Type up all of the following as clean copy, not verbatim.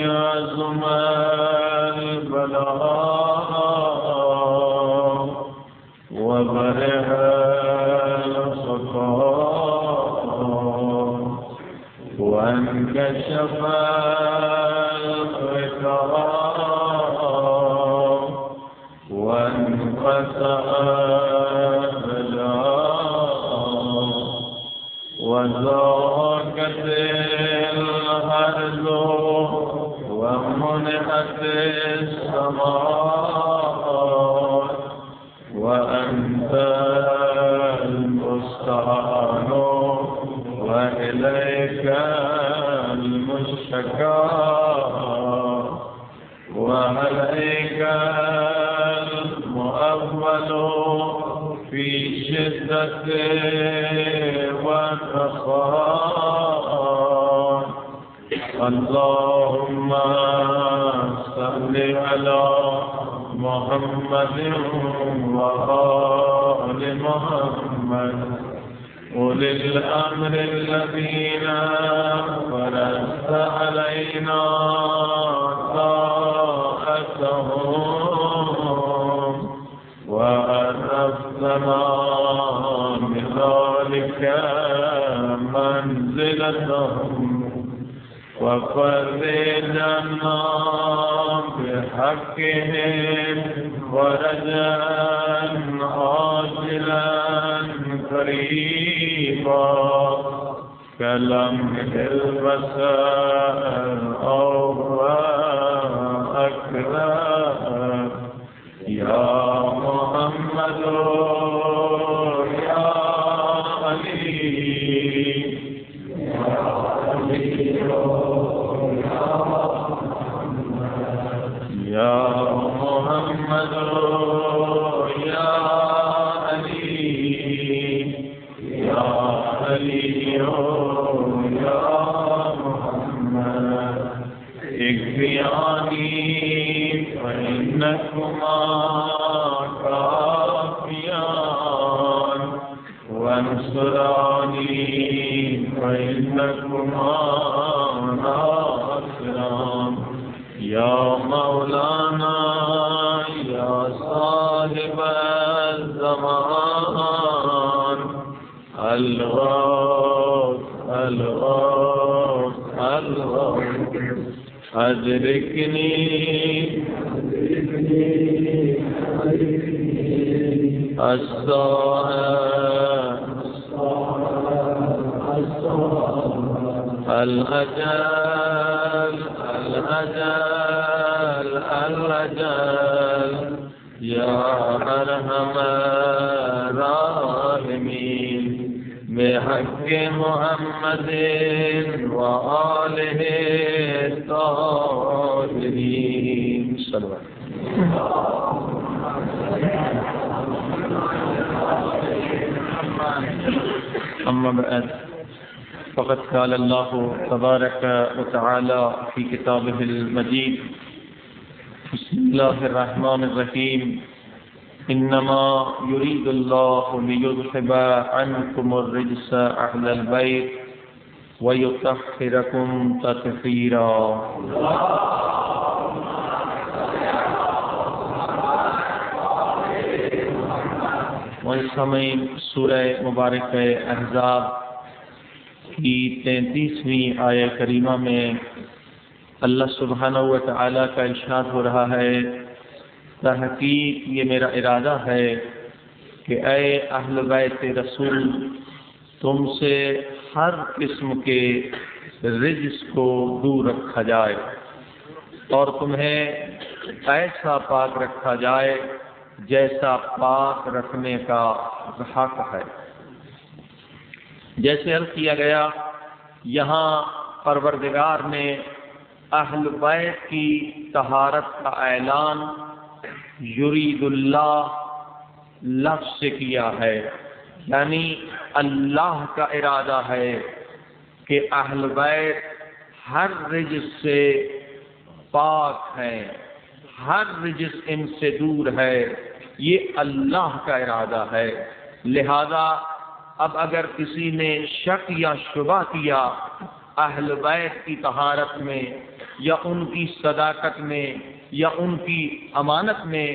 عظم البلاء وبرح الخطاء وانكشف الغطاء وانقطع البلاء وضاقت الأرض ومنعت السماء وأنت المستعان وإليك المشتكى وعليك المؤول في شدة والرخاء. اللهم صل على محمد وآل محمد أولي الأمر الذين فرضت علينا طاعتهم وأرفتنا بذلك منزلتهم وفرجنا بحقهم ورجاء عاجلا قريبا كلمح البصر أو أقرب. يا محمد يا علي يا علي يا محمد يا علي يا علي يا محمد اكفياني فإنكما كافيان وانصراني فإنكما ناصران. يا مولانا يا صاحب الزمان الغوث الغوث الغوث أدركني الأجل الأجل الأجل يا أرحم الراحمين بحق محمد وآله الطاهرين. صلوا أما بعد فقد قال الله تبارك وتعالى في كتابه المجيد بسم الله الرحمن الرحيم إنما يريد الله ليذهب عنكم الرجس أهل البيت ويطهركم تطهيرا. والسمع سورہ مبارک احزاب کی 33ویں آیہ کریمہ میں اللہ سبحانہ و تعالیٰ کا ارشاد ہو رہا ہے تحقیق یہ میرا ارادہ ہے کہ اے اہل بیت رسول تم سے ہر قسم کے رجس کو دور رکھا جائے اور تمہیں ایسا پاک رکھا جائے جیسا پاک رکھنے کا حق ہے. جیسے عرض کیا گیا یہاں پروردگار نے اہل بیت کی طہارت کا اعلان یرید اللہ لفظ سے کیا ہے، یعنی اللہ کا ارادہ ہے کہ اہل بیت ہر رجس سے پاک ہیں، ہر رجس ان سے دور ہے، یہ اللہ کا ارادہ ہے. لہذا اب اگر کسی نے شک یا شبہ کیا اہل بیت کی طہارت میں یا ان کی صداقت میں یا ان کی امانت میں،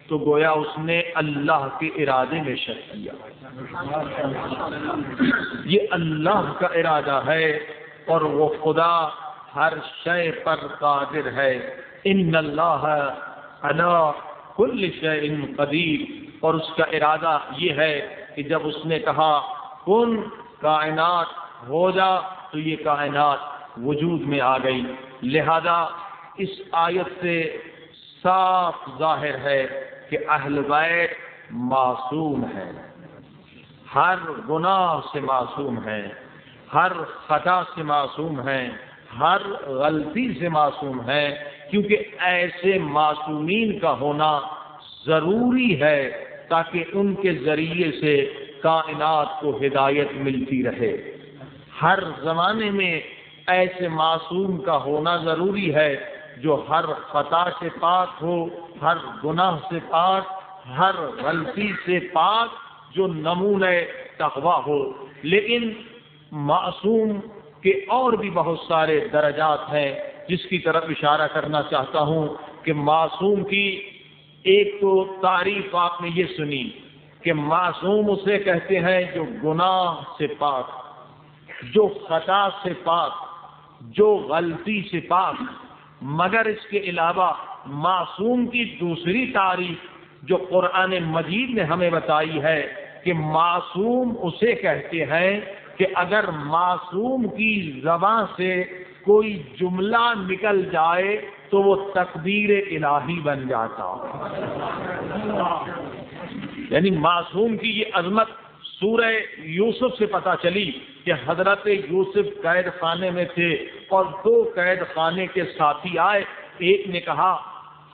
تو گویا اس نے اللہ کے ارادے میں شک کیا۔ یہ اللہ کا ارادہ ہے اور وہ خدا ہر شے پر قادر ہے۔ ان اللہ علی کل شیء قدیر، اور اس کا ارادہ یہ ہے کہ جب اس نے کہا کن کائنات ہو جا، تو یہ کائنات وجود میں آ گئی۔ لہذا اس آیت سے صاف ظاہر ہے کہ اہل بیت معصوم ہے، ہر گناہ سے معصوم ہے، ہر خطا سے معصوم ہے، ہر غلطی سے معصوم ہے، کیونکہ ایسے معصومین کا ہونا ضروری ہے تاکہ ان کے ذریعے سے کائنات کو ہدایت ملتی رہے۔ ہر زمانے میں ایسے معصوم کا ہونا ضروری ہے جو ہر خطا سے پاک ہو، ہر گناہ سے پاک، ہر غلطی سے پاک، جو نمونہ تقویٰ ہو۔ لیکن معصوم کے اور بھی بہت سارے درجات ہیں جس کی طرف اشارہ کرنا چاہتا ہوں کہ معصوم کی ایک تو تعریف آپ نے یہ سنی کہ معصوم اسے کہتے ہیں جو گناہ سے پاک، جو خطا سے پاک، جو غلطی سے پاک۔ مگر اس کے علاوہ معصوم کی دوسری تعریف جو قرآن مجید نے ہمیں بتائی ہے کہ معصوم اسے کہتے ہیں کہ اگر معصوم کی زبان سے کوئی جملہ نکل جائے تو وہ تقدیر الہی بن جاتا۔ یعنی معصوم کی یہ عظمت سورہ یوسف سے پتہ چلی کہ حضرت یوسف قید خانے میں تھے اور دو قید خانے کے ساتھی آئے۔ ایک نے کہا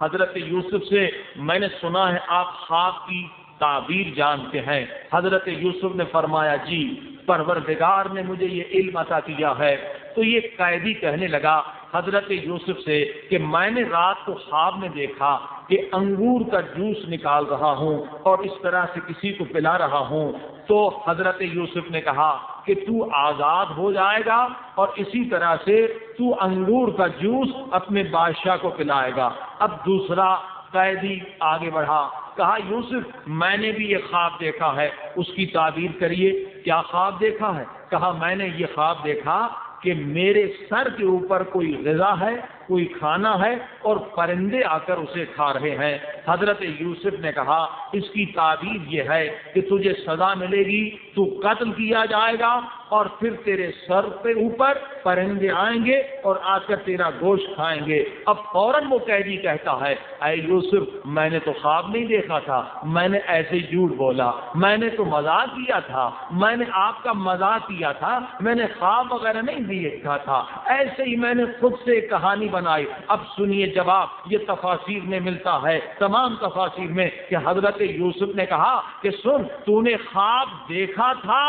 حضرت یوسف سے میں نے سنا ہے آپ خواب کی تعبیر جانتے ہیں۔ حضرت یوسف نے فرمایا جی پروردگار نے مجھے یہ علم عطا کیا ہے۔ تو یہ قیدی کہنے لگا حضرت یوسف سے کہ میں نے رات کو خواب میں دیکھا کہ انگور کا جوس نکال رہا ہوں اور اس طرح سے کسی کو پلا رہا ہوں۔ تو حضرت یوسف نے کہا کہ تو آزاد ہو جائے گا اور اسی طرح سے تو انگور کا جوس اپنے بادشاہ کو پلائے گا۔ اب دوسرا قیدی آگے بڑھا، کہا یوسف میں نے بھی یہ خواب دیکھا ہے، اس کی تعبیر کریے۔ کیا خواب دیکھا ہے؟ کہا میں نے یہ خواب دیکھا کہ میرے سر کے اوپر کوئی غذا ہے، کوئی کھانا ہے اور پرندے آ کر اسے کھا رہے ہیں۔ حضرت یوسف نے کہا اس کی تعبیر یہ ہے کہ تجھے سزا ملے گی، تو قتل کیا جائے گا اور پھر تیرے سر پہ اوپر پرندے آئیں گے اور آ کر تیرا گوشت کھائیں گے۔ اب فوراً وہ قیدی کہتا ہے اے یوسف میں نے تو خواب نہیں دیکھا تھا، میں نے ایسے جھوٹ بولا، میں نے تو مذاق کیا تھا، میں نے آپ کا مذاق کیا تھا، میں نے خواب وغیرہ نہیں دیکھا تھا، ایسے ہی میں نے خود سے ایک کہانی بنائی۔ اب سنیے جواب، یہ تفاسیر میں ملتا ہے، تمام تفاسیر میں، کہ حضرت یوسف نے کہا کہ سن تو نے خواب دیکھا تھا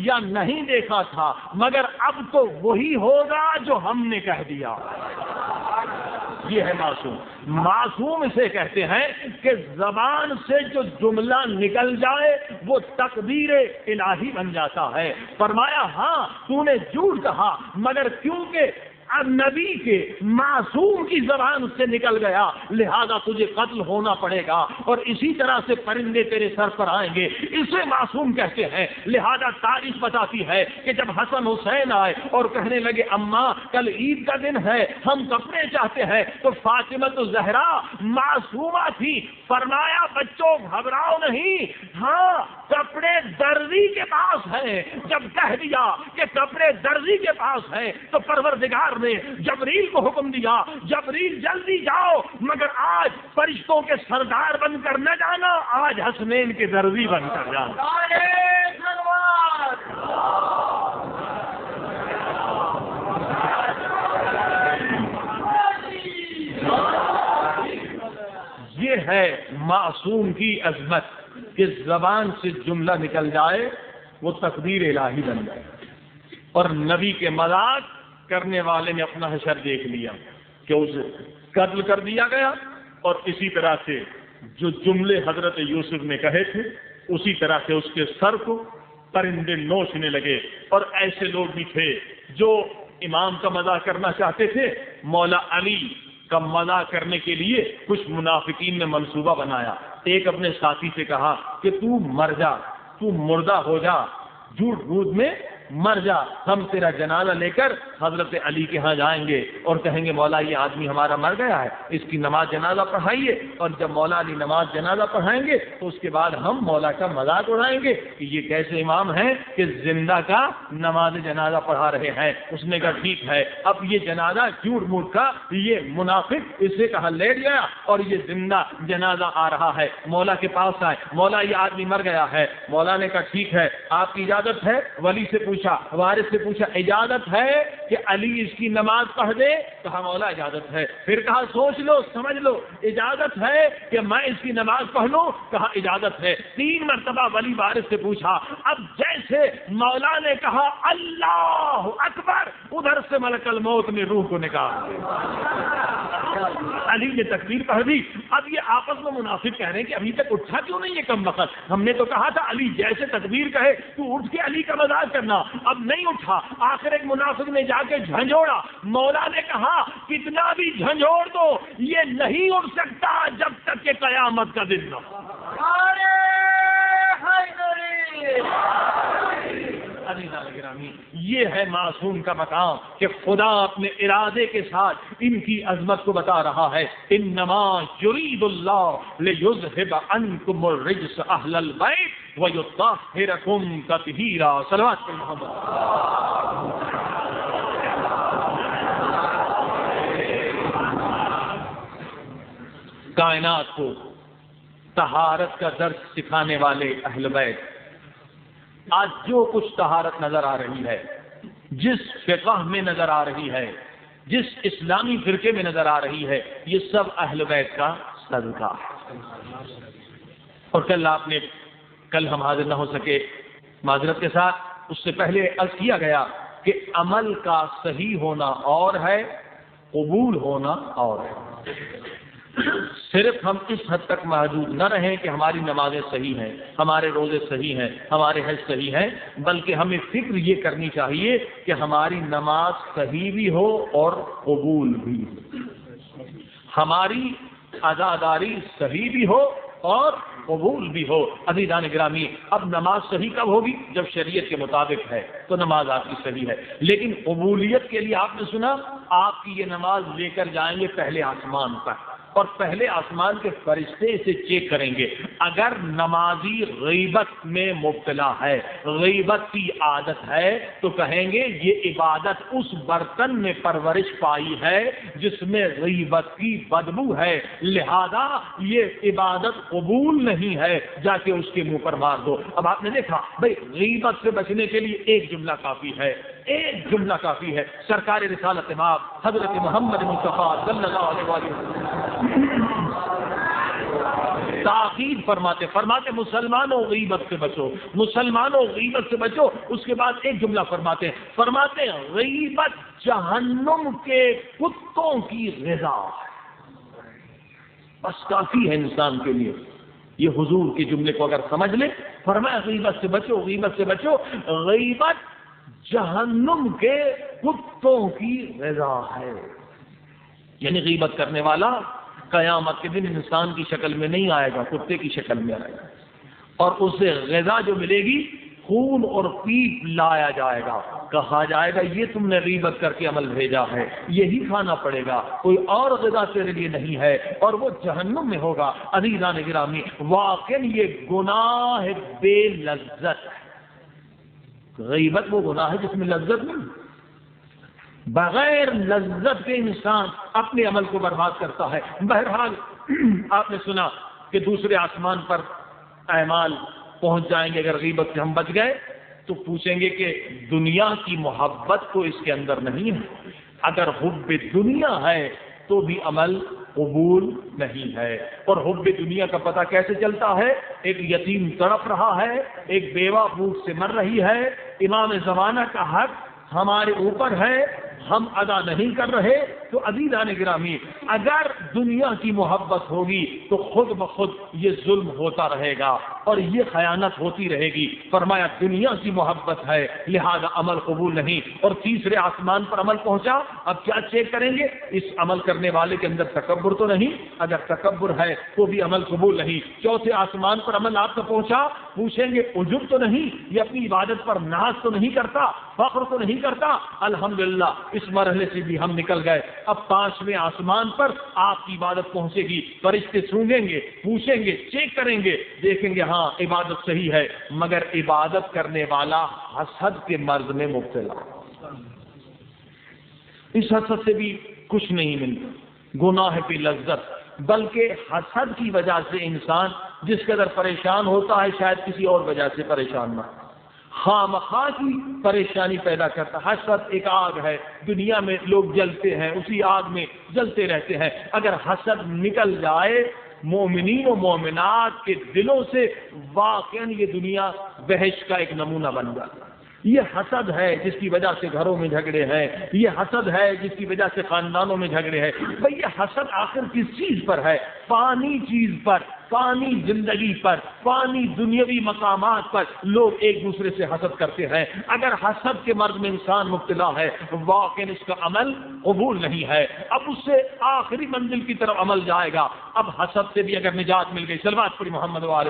یا نہیں دیکھا تھا، مگر اب تو وہی ہوگا جو ہم نے کہہ دیا۔ یہ ہے معصوم۔ معصوم اسے کہتے ہیں کہ زبان سے جو جملہ نکل جائے وہ تقدیر الہی بن جاتا ہے۔ فرمایا ہاں تو نے جھوٹ کہا، مگر کیونکہ نبی کے معصوم کی زبان سے نکل گیا لہذا تجھے قتل ہونا پڑے گا اور اسی طرح سے پرندے تیرے سر پر آئیں گے۔ اسے معصوم کہتے ہیں۔ لہذا تاریخ بتاتی ہے کہ جب حسن حسین آئے اور کہنے لگے اماں کل عید کا دن ہے ہم کپڑے چاہتے ہیں، تو فاطمہ زہرا معصومہ تھی، فرمایا بچوں گھبراؤ نہیں، ہاں کپڑے درزی کے پاس ہیں۔ جب کہہ دیا کہ کپڑے درزی کے پاس ہیں تو پروردگار نے جبریل کو حکم دیا جبریل جلدی جاؤ، مگر آج فرشتوں کے سردار بن کر نہ جانا، آج حسنین کے درزی بن کر جانا۔ یہ ہے معصوم کی عظمت کہ زبان سے جملہ نکل جائے وہ تقدیر الہی بن جائے۔ اور نبی کے مذاق کرنے والے نے اپنا حشر دیکھ لیا کہ اسے قتل کر دیا گیا، اور اسی طرح سے جو جملے حضرت یوسف نے کہے تھے اسی طرح سے اس کے سر کو پرندے نوچنے لگے۔ اور ایسے لوگ بھی تھے جو امام کا مزاح کرنا چاہتے تھے، مولا علی کا مزاح کرنے کے لیے کچھ منافقین نے منصوبہ بنایا. ایک اپنے ساتھی سے کہا کہ تو مر جا، تو مردہ ہو جا، جھوٹ بوجھ میں مر جا، ہم تیرا جنازہ لے کر حضرت علی کے ہاں جائیں گے اور کہیں گے مولا یہ آدمی ہمارا مر گیا ہے، اس کی نماز جنازہ پڑھائیے. اور جب مولا علی نماز جنازہ پڑھائیں گے تو اس کے بعد ہم مولا کا مذاق اڑائیں گے کہ یہ کیسے امام ہیں کہ زندہ کا نماز جنازہ پڑھا رہے ہیں. اس نے کہا ٹھیک ہے. اب یہ جنازہ جھوٹ موٹ کا یہ منافق اس سے کہا لیٹ گیا اور یہ زندہ جنازہ آ رہا ہے. مولا کے پاس آئے، مولا یہ آدمی مر گیا ہے. مولا نے کہا ٹھیک ہے، آپ کی اجازت ہے؟ ولی سے پوچھا، وارث سے پوچھا اجازت ہے کہ علی اس کی نماز پڑھ دے؟ کہا مولا اجازت ہے. پھر کہا سوچ لو سمجھ لو، اجازت ہے کہ میں اس کی نماز پڑھ لوں؟ کہا اجازت ہے. 3 مرتبہ ولی وارث سے پوچھا. اب جیسے مولا نے کہا اللہ اکبر، ادھر سے ملک الموت نے روح کو نکال علی نے تکبیر پڑھ دی. اب یہ آپس میں منافق کہہ رہے ہیں کہ ابھی تک اٹھا کیوں نہیں یہ کم وقت؟ ہم نے تو کہا تھا علی جیسے تکبیر کہے تو اٹھ کے علی کا مذاق کرنا. اب نہیں اٹھا. آخر ایک منافق نے جا کے جھنجھوڑا. مولا نے کہا کتنا بھی جھنجھوڑ دو یہ نہیں اٹھ سکتا جب تک کہ قیامت کا دن نہ ہو. یہ ہے معصوم کا مقام کہ خدا اپنے ارادے کے ساتھ ان کی عظمت کو بتا رہا ہے. انما یرید اللہ لیذھب عنکم الرجس اہل البیت ویطہرکم تطہیرا. صلوات پڑھیں محمد. کائنات کو طہارت کا درس سکھانے والے اہل بیت، آج جو کچھ طہارت نظر آ رہی ہے، جس فقہ میں نظر آ رہی ہے، جس اسلامی فرقے میں نظر آ رہی ہے، یہ سب اہل بیت کا صدقہ ہے. اور کل ہم حاضر نہ ہو سکے معذرت کے ساتھ. اس سے پہلے عرض کیا گیا کہ عمل کا صحیح ہونا اور ہے، قبول ہونا اور ہے. صرف ہم اس حد تک محدود نہ رہیں کہ ہماری نمازیں صحیح ہیں، ہمارے روزے صحیح ہیں، ہمارے حج صحیح ہیں، بلکہ ہمیں فکر یہ کرنی چاہیے کہ ہماری نماز صحیح بھی ہو اور قبول بھی ہو، ہماری عزاداری صحیح بھی ہو اور قبول بھی ہو. عزیزان گرامی، اب نماز صحیح کب ہوگی؟ جب شریعت کے مطابق ہے تو نماز آپ کی صحیح ہے. لیکن قبولیت کے لیے آپ نے سنا آپ کی یہ نماز لے کر جائیں گے پہلے آسمان پر، اور پہلے آسمان کے فرشتے اسے چیک کریں گے. اگر نمازی غیبت میں مبتلا ہے، غیبت کی عادت ہے، تو کہیں گے یہ عبادت اس برتن میں پرورش پائی ہے جس میں غیبت کی بدبو ہے، لہذا یہ عبادت قبول نہیں ہے، جا کے اس کے منہ پر مار دو. اب آپ نے دیکھا بھائی غیبت سے بچنے کے لیے ایک جملہ کافی ہے، ایک جملہ کافی ہے. سرکار رسالت امام حضرت محمد مصطفیٰ صلی اللہ علیہ وسلم تاکید فرماتے مسلمانوں غیبت سے بچو، مسلمانوں غیبت سے بچو. اس کے بعد ایک جملہ فرماتے غیبت جہنم کے کتوں کی غذا ہے. بس کافی ہے انسان کے لیے. یہ حضور کے جملے کو اگر سمجھ لے، فرمایا غیبت سے بچو، غیبت سے بچو. غیبت جہنم کے کتوں کی غذا ہے. یعنی غیبت کرنے والا قیامت کے دن انسان کی شکل میں نہیں آئے گا، کتے کی شکل میں آئے گا، اور اسے غذا جو ملے گی خون اور پیپ لایا جائے گا. کہا جائے گا یہ تم نے غیبت کر کے عمل بھیجا ہے، یہی کھانا پڑے گا، کوئی اور غذا تیرے لیے نہیں ہے، اور وہ جہنم میں ہوگا. عزیزان گرامی، واقعی یہ گناہ بے لذت ہے. غیبت وہ گناہ ہے جس میں لذت نہیں. بغیر لذت کے انسان اپنے عمل کو برباد کرتا ہے. بہرحال آپ نے سنا کہ دوسرے آسمان پر اعمال پہنچ جائیں گے. اگر غیبت سے ہم بچ گئے تو پوچھیں گے کہ دنیا کی محبت تو اس کے اندر نہیں ہے. اگر حب دنیا ہے تو بھی عمل قبول نہیں ہے. اور حب دنیا کا پتہ کیسے چلتا ہے؟ ایک یتیم تڑپ رہا ہے، ایک بیوہ بھوک سے مر رہی ہے، امام زمانہ کا حق ہمارے اوپر ہے، ہم ادا نہیں کر رہے. تو عزیزان گرامی، اگر دنیا کی محبت ہوگی تو خود بخود یہ ظلم ہوتا رہے گا. اور یہ خیانت ہوتی رہے گی. فرمایا دنیا کی محبت ہے لہذا عمل قبول نہیں. اور تیسرے آسمان پر عمل پہنچا, اب کیا چیک کریں گے؟ اس عمل کرنے والے کے اندر تکبر تو نہیں؟ اگر تکبر ہے تو بھی عمل قبول نہیں. چوتھے آسمان پر عمل آپ کو پہنچا, پوچھیں گے عجب تو نہیں, یہ اپنی عبادت پر ناز تو نہیں کرتا, فخر تو نہیں کرتا؟ الحمدللہ اس مرحلے سے بھی ہم نکل گئے. اب پانچویں آسمان پر آپ کی عبادت پہنچے گی, فرشتے سونگیں گے, پوچھیں گے, چیک کریں گے, دیکھیں گے ہاں عبادت صحیح ہے, مگر عبادت کرنے والا حسد کے مرض میں مبتلا. اس حسد سے بھی کچھ نہیں ملتا, گناہ کی لذت, بلکہ حسد کی وجہ سے انسان جس قدر پریشان ہوتا ہے شاید کسی اور وجہ سے پریشان نہ, خواہ کی پریشانی پیدا کرتا. حسد ایک آگ ہے, دنیا میں لوگ جلتے ہیں, اسی آگ میں جلتے رہتے ہیں. اگر حسد نکل جائے مومنین و مومنات کے دلوں سے, واقعاً یہ دنیا بہشت کا ایک نمونہ بن جاتا. یہ حسد ہے جس کی وجہ سے گھروں میں جھگڑے ہیں, یہ حسد ہے جس کی وجہ سے خاندانوں میں جھگڑے ہیں. بھئی یہ حسد آخر کس چیز پر ہے؟ فانی چیز پر, فانی زندگی پر, فانی دنیاوی مقامات پر لوگ ایک دوسرے سے حسد کرتے ہیں. اگر حسد کے مرض میں انسان مبتلا ہے واقعاً اس کا عمل قبول نہیں ہے. اب اس سے آخری منزل کی طرف عمل جائے گا. اب حسد سے بھی اگر نجات مل گئی, صلوات پڑھی محمد والے.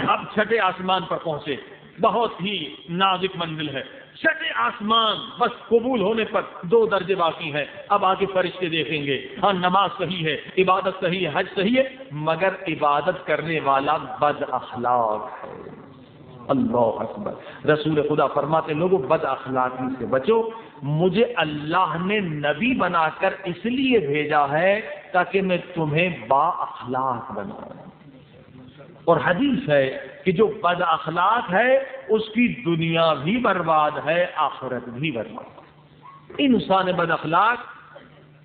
اب چھٹے آسمان پر پہنچے, بہت ہی نازک منزل ہے. چھٹے آسمان بس قبول ہونے پر 2 درجے باقی ہیں. اب آگے فرشتے دیکھیں گے, ہاں نماز صحیح ہے, عبادت صحیح ہے, حج صحیح ہے, مگر عبادت کرنے والا بد اخلاق ہے. اللہ اکبر. رسول خدا فرماتے لوگوں بد اخلاقی سے بچو, مجھے اللہ نے نبی بنا کر اس لیے بھیجا ہے تاکہ میں تمہیں با اخلاق بناؤں. اور حدیث ہے کہ جو بد اخلاق ہے اس کی دنیا بھی برباد ہے, آخرت بھی برباد. انسان بد اخلاق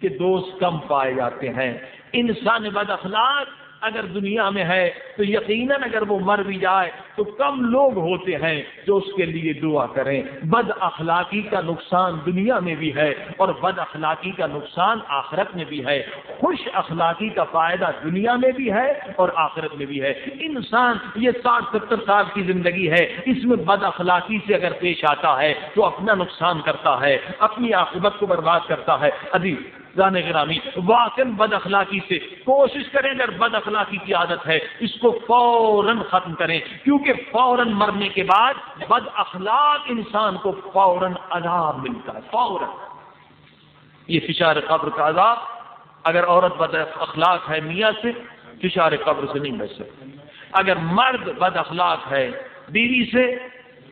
کے دوست کم پائے جاتے ہیں. انسان بد اخلاق اگر دنیا میں ہے تو یقیناً اگر وہ مر بھی جائے تو کم لوگ ہوتے ہیں جو اس کے لیے دعا کریں. بد اخلاقی کا نقصان دنیا میں بھی ہے اور بد اخلاقی کا نقصان آخرت میں بھی ہے. خوش اخلاقی کا فائدہ دنیا میں بھی ہے اور آخرت میں بھی ہے. انسان یہ 60-70 سال کی زندگی ہے, اس میں بد اخلاقی سے اگر پیش آتا ہے تو اپنا نقصان کرتا ہے, اپنی عاقبت کو برباد کرتا ہے. ابھی جانے گرامی واقعاً بد اخلاقی سے کوشش کریں, اگر بد اخلاقی کی عادت ہے اس کو فوراً ختم کریں, کیونکہ فوراً مرنے کے بعد بد اخلاق انسان کو فوراً عذاب ملتا ہے. فوراً یہ فشار قبر کا عذاب, اگر عورت بد اخلاق ہے میاں سے, فشار قبر سے نہیں بچ سکتی. اگر مرد بد اخلاق ہے بیوی سے,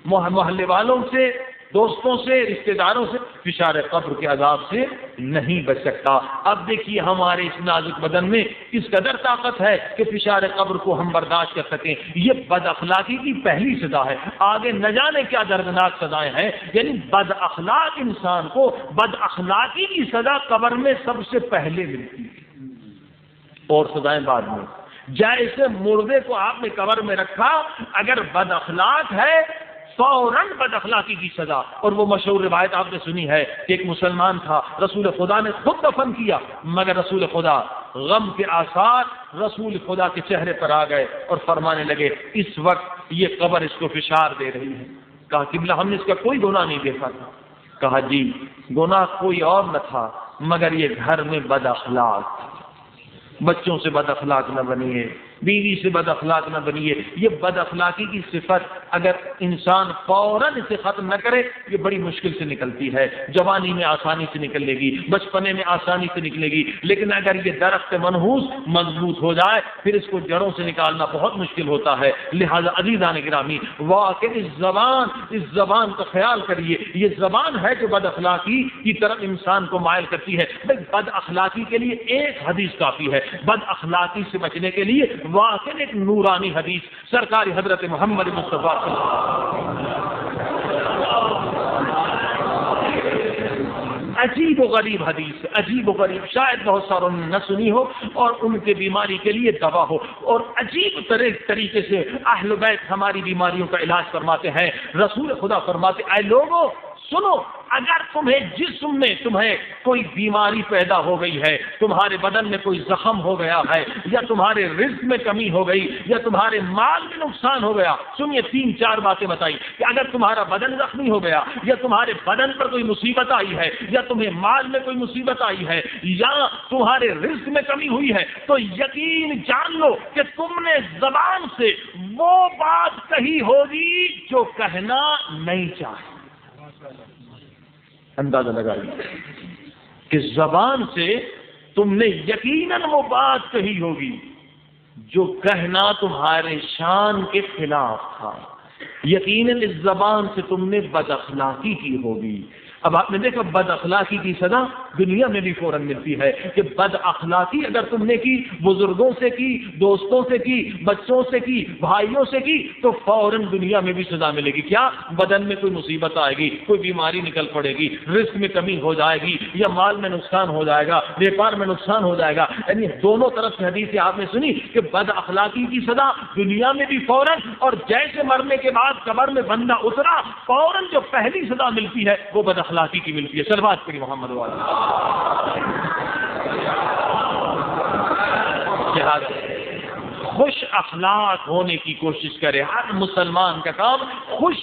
محلے والوں سے, دوستوں سے, رشتہ داروں سے, فشار قبر کے عذاب سے نہیں بچ سکتا. اب دیکھیے ہمارے اس نازک بدن میں کس قدر طاقت ہے کہ فشار قبر کو ہم برداشت کر سکیں. یہ بد اخلاقی کی پہلی سزا ہے, آگے نہ جانے کیا دردناک سزائیں ہیں. یعنی بد اخلاق انسان کو بد اخلاقی کی سزا قبر میں سب سے پہلے ملتی ہے اور سزائیں بعد میں. جیسے مردے کو آپ نے قبر میں رکھا, اگر بد اخلاق ہے فوراً بد اخلاقی کی سزا. اور وہ مشہور روایت آپ نے سنی ہے کہ ایک مسلمان تھا, رسول خدا نے خود دفن کیا, مگر رسول خدا غم کے آثار رسول خدا کے چہرے پر آ گئے اور فرمانے لگے اس وقت یہ قبر اس کو فشار دے رہی ہے. کہا قبلہ ہم نے اس کا کوئی گناہ نہیں دیکھا تھا. کہا جی گناہ کوئی اور نہ تھا مگر یہ گھر میں بد اخلاق, بچوں سے بد اخلاق نہ بنیے, بیوی سے بد اخلاق نہ بنیے. یہ بد اخلاقی کی صفت اگر انسان فوراً اسے ختم نہ کرے یہ بڑی مشکل سے نکلتی ہے. جوانی میں آسانی سے نکل لے گی, بچپنے میں آسانی سے نکلے گی, لیکن اگر یہ درخت منحوس مضبوط ہو جائے پھر اس کو جڑوں سے نکالنا بہت مشکل ہوتا ہے. لہذا عزیزان گرامی واقعی اس زبان کا خیال کریے. یہ زبان ہے جو بد اخلاقی کی طرف انسان کو مائل کرتی ہے. بد اخلاقی کے لیے ایک حدیث کافی ہے. بد اخلاقی سے بچنے کے لیے واقعی ایک نورانی حدیث سرکار حضرت محمد مصطفیٰ عجیب و غریب حدیث, عجیب و غریب, شاید بہت ساروں نے نہ سنی ہو اور ان کے بیماری کے لیے دوا ہو. اور عجیب طریقے سے اہل بیت ہماری بیماریوں کا علاج فرماتے ہیں. رسول خدا فرماتے اے لوگوں سنو، اگر تمہیں جسم میں تمہیں کوئی بیماری پیدا ہو گئی ہے، تمہارے بدن میں کوئی زخم ہو گیا ہے، یا تمہارے رزق میں کمی ہو گئی، یا تمہارے مال میں نقصان ہو گیا، سنیے 3-4 باتیں بتائی کہ اگر تمہارا بدن زخمی ہو گیا، یا تمہارے بدن پر کوئی مصیبت آئی ہے، یا تمہیں مال میں کوئی مصیبت آئی ہے، یا تمہارے رزق میں کمی ہوئی ہے، تو یقین جان لو کہ تم نے زبان سے وہ بات کہی ہوگی جو کہنا نہیں چاہے۔ اندازہ لگائیے کہ زبان سے تم نے یقیناً وہ بات کہی ہوگی جو کہنا تمہارے شان کے خلاف تھا، یقیناً اس زبان سے تم نے بد اخلاقی کی ہوگی۔ اب آپ نے دیکھا بد اخلاقی کی سزا دنیا میں بھی فوراً ملتی ہے کہ بد اخلاقی اگر تم نے کی، بزرگوں سے کی، دوستوں سے کی، بچوں سے کی، بھائیوں سے کی، تو فوراً دنیا میں بھی سزا ملے گی۔ کیا؟ بدن میں کوئی مصیبت آئے گی، کوئی بیماری نکل پڑے گی، رزق میں کمی ہو جائے گی، یا مال میں نقصان ہو جائے گا، بیپار میں نقصان ہو جائے گا۔ یعنی دونوں طرف سے حدیث آپ نے سنی کہ بد اخلاقی کی سزا دنیا میں بھی فوراً، اور جیسے مرنے کے بعد قبر میں بندہ اترا فوراً جو پہلی سزا ملتی ہے وہ بد اخلاقی کی ملتی ہے۔ صلوات کری محمد والا۔ خوش اخلاق ہونے کی کوشش کرے، ہر مسلمان کا کام خوش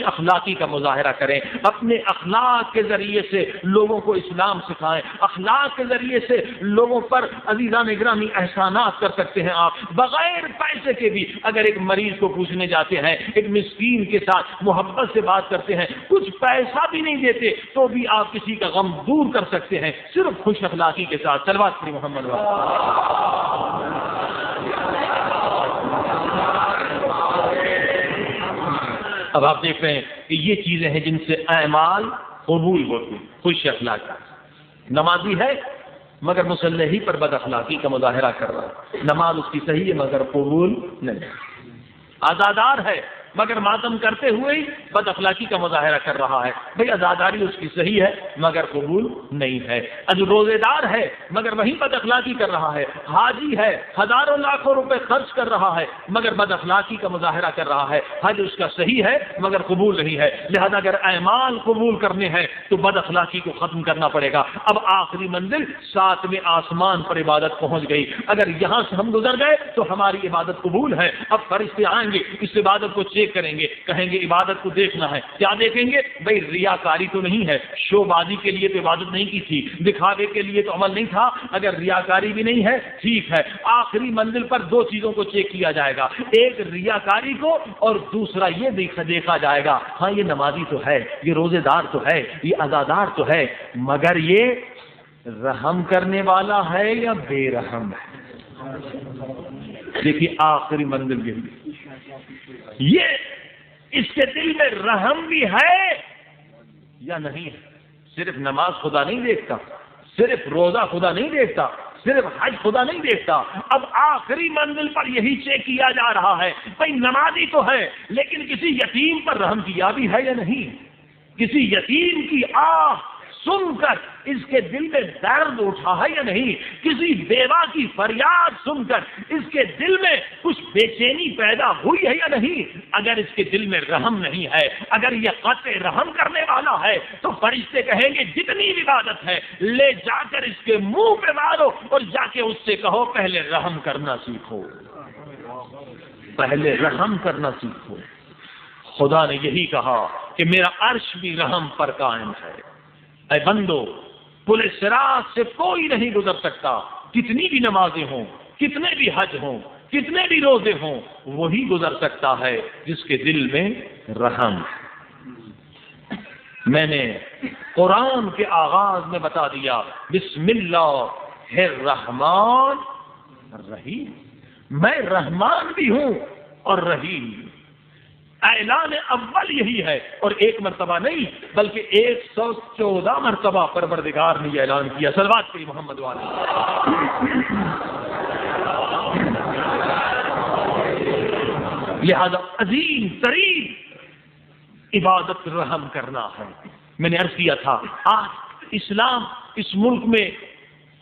اخلاقی کا مظاہرہ کریں، اپنے اخلاق کے ذریعے سے لوگوں کو اسلام سکھائیں، اخلاق کے ذریعے سے لوگوں پر عزیزان گرامی احسانات کر سکتے ہیں۔ آپ بغیر پیسے کے بھی اگر ایک مریض کو پوچھنے جاتے ہیں، ایک مسکین کے ساتھ محبت سے بات کرتے ہیں، کچھ پیسہ بھی نہیں دیتے تو بھی آپ کسی کا غم دور کر سکتے ہیں صرف خوش اخلاقی کے ساتھ۔ صلوات پڑھیں محمد والا۔ اب آپ دیکھ رہے ہیں کہ یہ چیزیں ہیں جن سے اعمال قبول ہوتی، خوش اخلاقی۔ نمازی ہے مگر مسلحی پر بد اخلاقی کا مظاہرہ کر رہا ہے، نماز اس کی صحیح ہے مگر قبول نہیں۔ عزادار ہے مگر ماتم کرتے ہوئے ہی بد اخلاقی کا مظاہرہ کر رہا ہے، بھئی عزاداری اس کی صحیح ہے مگر قبول نہیں ہے۔ روزے دار ہے مگر وہی بد اخلاقی کر رہا ہے، حاجی ہے ہزاروں لاکھوں روپے خرچ کر رہا ہے مگر بد اخلاقی کا مظاہرہ کر رہا ہے، حج اس کا صحیح ہے مگر قبول نہیں ہے۔ لہذا اگر اعمال قبول کرنے ہیں تو بد اخلاقی کو ختم کرنا پڑے گا۔ اب آخری منزل 7ویں آسمان پر عبادت پہنچ گئی، اگر یہاں سے ہم گزر گئے تو ہماری عبادت قبول ہے۔ اب فرشتے آئیں گے، اس عبادت کو چیک کریں گے، کہیں گے عبادت کو دیکھنا ہے۔ کیا دیکھیں گے؟ بھئی ریاکاری تو نہیں ہے، شو بازی کے لیے تو عبادت نہیں کی تھی، دکھاوے کے لیے تو عمل نہیں تھا، اگر ریاکاری بھی نہیں ہے ٹھیک ہے۔ آخری منزل پر 2 چیزوں کو چیک کیا جائے گا، ایک ریاکاری کو اور دوسرا یہ دیکھا جائے گا ہاں یہ نمازی تو ہے، یہ روزے دار تو ہے، یہ عزادار تو ہے، مگر یہ رحم کرنے والا ہے یا بے رحم ہے۔ دیکھیے آخری منزل یہ اس کے دل میں رحم بھی ہے یا نہیں ہے۔ صرف نماز خدا نہیں دیکھتا، صرف روزہ خدا نہیں دیکھتا، صرف حج خدا نہیں دیکھتا، اب آخری منزل پر یہی چیک کیا جا رہا ہے، بھئی نمازی تو ہے لیکن کسی یتیم پر رحم کیا بھی ہے یا نہیں، کسی یتیم کی آہ سن کر اس کے دل میں درد اٹھا ہے یا نہیں، کسی بیوہ کی فریاد سن کر اس کے دل میں کچھ بے چینی پیدا ہوئی ہے یا نہیں۔ اگر اس کے دل میں رحم نہیں ہے، اگر یہ قطع رحم کرنے والا ہے تو فرشتے کہیں گے جتنی عبادت ہے لے جا کر اس کے منہ پہ مارو اور جا کے اس سے کہو پہلے رحم کرنا سیکھو، پہلے رحم کرنا سیکھو۔ خدا نے یہی کہا کہ میرا عرش بھی رحم پر قائم ہے۔ اے بندو پل صراط سے کوئی نہیں گزر سکتا، کتنی بھی نمازیں ہوں، کتنے بھی حج ہوں، کتنے بھی روزے ہوں، وہی گزر سکتا ہے جس کے دل میں رحم ہے۔ میں نے قرآن کے آغاز میں بتا دیا بسم اللہ الرحمن الرحیم، میں رحمان بھی ہوں اور رحیم۔ اعلان اول یہی ہے، اور ایک مرتبہ نہیں بلکہ 114 مرتبہ پروردگار نے یہ اعلان کیا۔ صلوات پڑھیں محمد والا۔ لہذا عظیم ترین عبادت رحم کرنا ہے۔ میں نے عرض کیا تھا آج اسلام اس ملک میں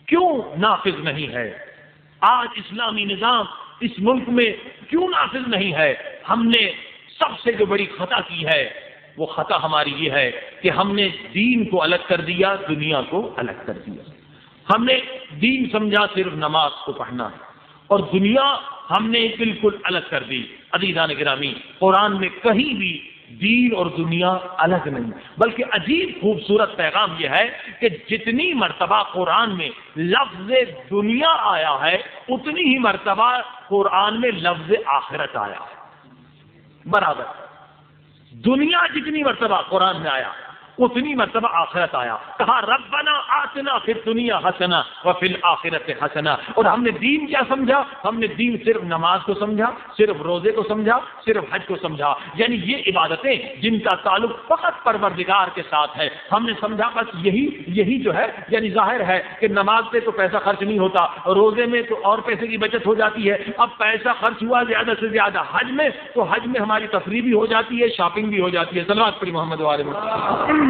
کیوں نافذ نہیں ہے، آج اسلامی نظام اس ملک میں کیوں نافذ نہیں ہے۔ ہم نے سب سے جو بڑی خطا کی ہے وہ خطا ہماری یہ ہے کہ ہم نے دین کو الگ کر دیا، دنیا کو الگ کر دیا۔ ہم نے دین سمجھا صرف نماز کو پڑھنا، اور دنیا ہم نے بالکل الگ کر دی۔ عزیزان گرامی، قرآن میں کہیں بھی دین اور دنیا الگ نہیں، بلکہ عجیب خوبصورت پیغام یہ ہے کہ جتنی مرتبہ قرآن میں لفظ دنیا آیا ہے اتنی ہی مرتبہ قرآن میں لفظ آخرت آیا ہے، برابر۔ دنیا جتنی مرتبہ قرآن میں آیا اتنی مرتبہ آخرت آیا، کہا ربنا آتنا فی الدنیا حسنہ وفی الآخرۃ حسنہ۔ اور ہم نے دین کیا سمجھا؟ ہم نے دین صرف نماز کو سمجھا، صرف روزے کو سمجھا، صرف حج کو سمجھا، یعنی یہ عبادتیں جن کا تعلق فقط پروردگار کے ساتھ ہے، ہم نے سمجھا بس یہی جو ہے، یعنی ظاہر ہے کہ نماز پہ تو پیسہ خرچ نہیں ہوتا، روزے میں تو اور پیسے کی بچت ہو جاتی ہے، اب پیسہ خرچ ہوا زیادہ سے زیادہ حج میں، تو حج میں ہماری تفریح بھی ہو جاتی ہے، شاپنگ بھی ہو جاتی ہے۔ صلوات پر محمد وعلیہ وسلم۔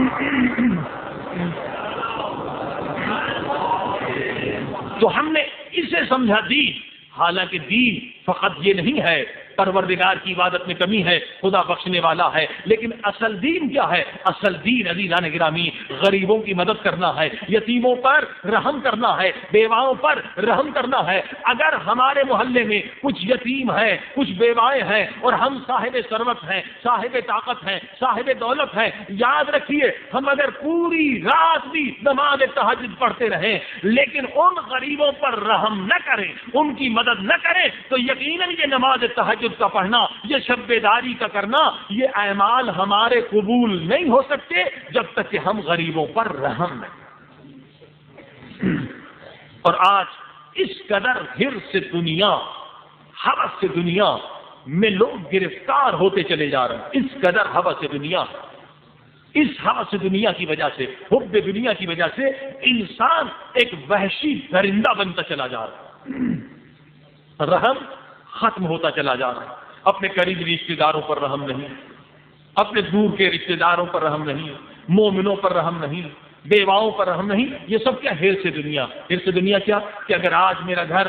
تو ہم نے اسے سمجھا دین، حالانکہ دین فقط یہ نہیں ہے پروردگار کی عبادت میں کمی ہے، خدا بخشنے والا ہے، لیکن اصل دین کیا ہے؟ اصل دین عزیزان گرامی غریبوں کی مدد کرنا ہے، یتیموں پر رحم کرنا ہے، بیواؤں پر رحم کرنا ہے۔ اگر ہمارے محلے میں کچھ یتیم ہے، کچھ بیوائیں ہیں، اور ہم صاحب ثروت ہیں، صاحب طاقت ہیں، صاحب دولت ہیں، یاد رکھیے ہم اگر پوری رات بھی نماز تہجد پڑھتے رہیں لیکن ان غریبوں پر رحم نہ کریں، ان کی مدد نہ کریں، تو یقیناً یہ نماز تہجد کا پڑھنا، یہ شب بیداری کا کرنا، یہ اعمال ہمارے قبول نہیں ہو سکتے جب تک کہ ہم غریبوں پر رحم نہ کریں۔ اور آج اس قدر حرص دنیا، ہوس سے دنیا میں لوگ گرفتار ہوتے چلے جا رہے ہیں، اس قدر ہوس دنیا، اس ہوس دنیا کی وجہ سے، حب دنیا کی وجہ سے انسان ایک وحشی درندہ بنتا چلا جا رہا ہے، رحم ختم ہوتا چلا جا رہا ہے، اپنے قریبی رشتے داروں پر رحم نہیں، اپنے دور کے رشتے داروں پر رحم نہیں، مومنوں پر رحم نہیں، بیواؤں پر رحم نہیں۔ یہ سب کیا؟ حرص دنیا۔ حرص دنیا کیا؟ کہ اگر آج میرا گھر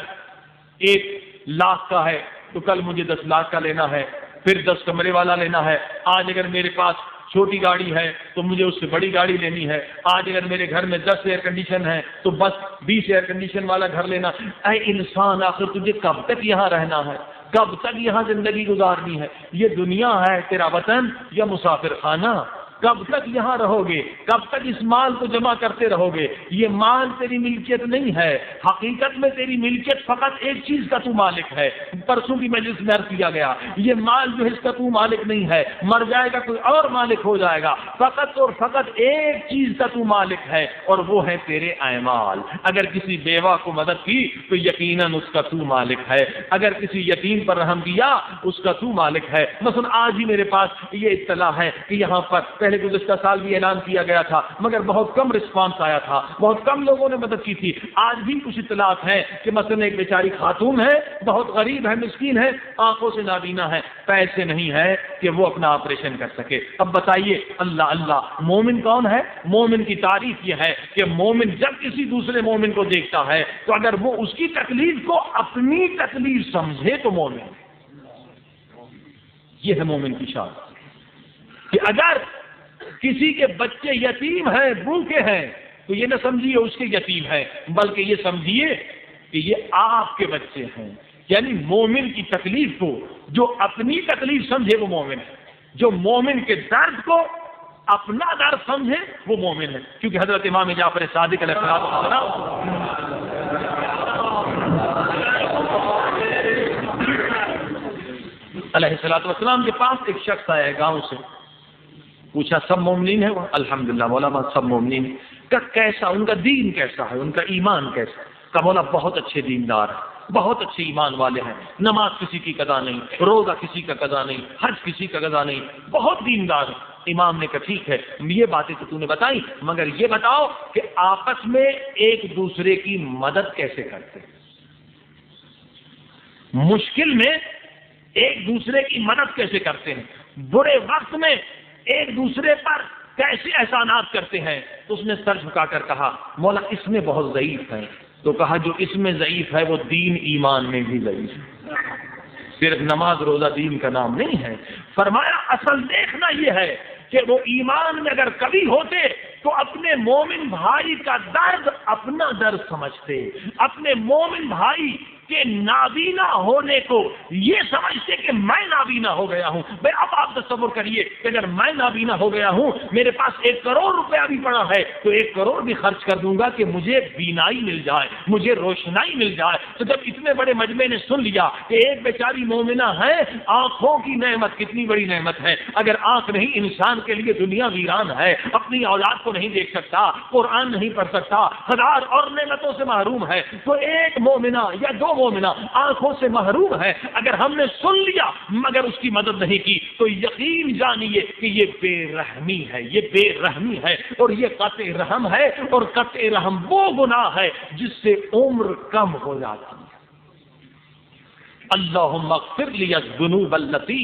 1 لاکھ کا ہے تو کل مجھے 10 لاکھ کا لینا ہے، پھر 10 کمرے والا لینا ہے۔ آج اگر میرے پاس چھوٹی گاڑی ہے تو مجھے اس سے بڑی گاڑی لینی ہے۔ آج اگر میرے گھر میں 10 ایئر کنڈیشن ہے تو بس 20 ایئر کنڈیشن والا گھر لینا۔ اے انسان، آخر تجھے کب تک یہاں رہنا ہے؟ کب تک یہاں زندگی گزارنی ہے؟ یہ دنیا ہے تیرا وطن یا مسافر خانہ؟ کب تک یہاں رہو گے؟ کب تک اس مال کو جمع کرتے رہو گے؟ یہ مال تیری ملکیت نہیں ہے، حقیقت میں تیری ملکیت فقط ایک چیز کا تو مالک ہے۔ پرسوں کی مجلس میں عرض کیا گیا، یہ مال جو ہے اس کا تو مالک نہیں ہے، مر جائے گا کوئی اور مالک ہو جائے گا، فقط اور فقط ایک چیز کا تو مالک ہے، اور وہ ہے تیرے اعمال۔ اگر کسی بیوہ کو مدد کی تو یقیناً اس کا تو مالک ہے، اگر کسی یتیم پر رحم کیا اس کا تو مالک ہے۔ مثلا آج ہی میرے پاس یہ اطلاع ہے کہ یہاں پر پہلے گزشتہ سال بھی اعلان کیا گیا تھا مگر بہت کم رسپانس آیا تھا، بہت کم لوگوں نے مدد کی تھی۔ آج بھی کچھ اطلاعات ہیں کہ مثلا ایک بیچاری خاتون ہے، بہت غریب ہے، مسکین ہے، آنکھوں سے نابینا ہے، پیسے نہیں ہے کہ وہ اپنا آپریشن کر سکے۔ اب بتائیے، اللہ اللہ، مومن کون ہے؟ مومن کی تعریف یہ ہے کہ مومن جب کسی دوسرے مومن کو دیکھتا ہے تو اگر وہ اس کی تکلیف کو اپنی تکلیف سمجھے تو مومن۔ یہ ہے مومن کی شان کہ اگر کسی کے بچے یتیم ہیں، بھوکے ہیں، تو یہ نہ سمجھیے اس کے یتیم ہیں، بلکہ یہ سمجھیے کہ یہ آپ کے بچے ہیں۔ یعنی مومن کی تکلیف کو جو اپنی تکلیف سمجھے وہ مومن ہے، جو مومن کے درد کو اپنا درد سمجھے وہ مومن ہے۔ کیونکہ حضرت امام جعفر صادق علیہ السلام علیہ السلام کے پاس ایک شخص آیا ہے گاؤں سے، پوچھا سب مومنین ہے؟ وہ الحمدللہ مولانا سب مومنین۔ کہ کیسا ان کا دین کیسا ہے، ان کا ایمان کیسا ہے؟ کہ مولا بہت اچھے دیندار ہیں، بہت اچھے ایمان والے ہیں، نماز کسی کی قضا نہیں، روزہ کسی کا قضا نہیں، حج کسی کا قضا نہیں، بہت دیندار ہیں۔ امام نے کہا ٹھیک ہے، یہ باتیں تو نے بتائی، مگر یہ بتاؤ کہ آپس میں ایک دوسرے کی مدد کیسے کرتے ہیں؟ مشکل میں ایک دوسرے کی مدد کیسے کرتے ہیں؟ برے وقت میں ایک دوسرے پر کیسے احسانات کرتے ہیں؟ تو اس نے سر جھکا کر کہا مولا اس میں بہت ضعیف ہے۔ تو کہا جو اس میں ضعیف ہے وہ دین ایمان میں بھی ضعیف ہے، صرف نماز روزہ دین کا نام نہیں ہے۔ فرمایا اصل دیکھنا یہ ہے کہ وہ ایمان میں اگر کبھی ہوتے تو اپنے مومن بھائی کا درد اپنا درد سمجھتے، اپنے مومن بھائی کہ نابینا ہونے کو یہ سمجھتے کہ میں نابینا ہو گیا ہوں۔ بھائی اب آپ تصور کریے کہ اگر میں نابینا ہو گیا ہوں، میرے پاس 1 کروڑ روپیہ بھی پڑا ہے تو 1 کروڑ بھی خرچ کر دوں گا کہ مجھے بینائی مل جائے، مجھے روشنائی مل جائے۔ تو جب اتنے بڑے مجمع نے سن لیا کہ ایک بیچاری مومنہ ہے، آنکھوں کی نعمت کتنی بڑی نعمت ہے، اگر آنکھ نہیں انسان کے لیے دنیا ویران ہے، اپنی اولاد کو نہیں دیکھ سکتا، قرآن نہیں پڑھ سکتا، ہزار اور نعمتوں سے محروم ہے، تو ایک مومنہ یا 2 مومنہ آنکھوں سے محروم ہے، اگر ہم نے سن لیا مگر اس کی مدد نہیں کی تو یقین جانیے کہ یہ بے رحمی ہے، یہ بے رحمی ہے، اور یہ قطع رحم ہے، اور قطع رحم وہ گناہ ہے جس سے عمر کم ہو جاتی ہے۔ اللہم اغفر لی الذنوب التی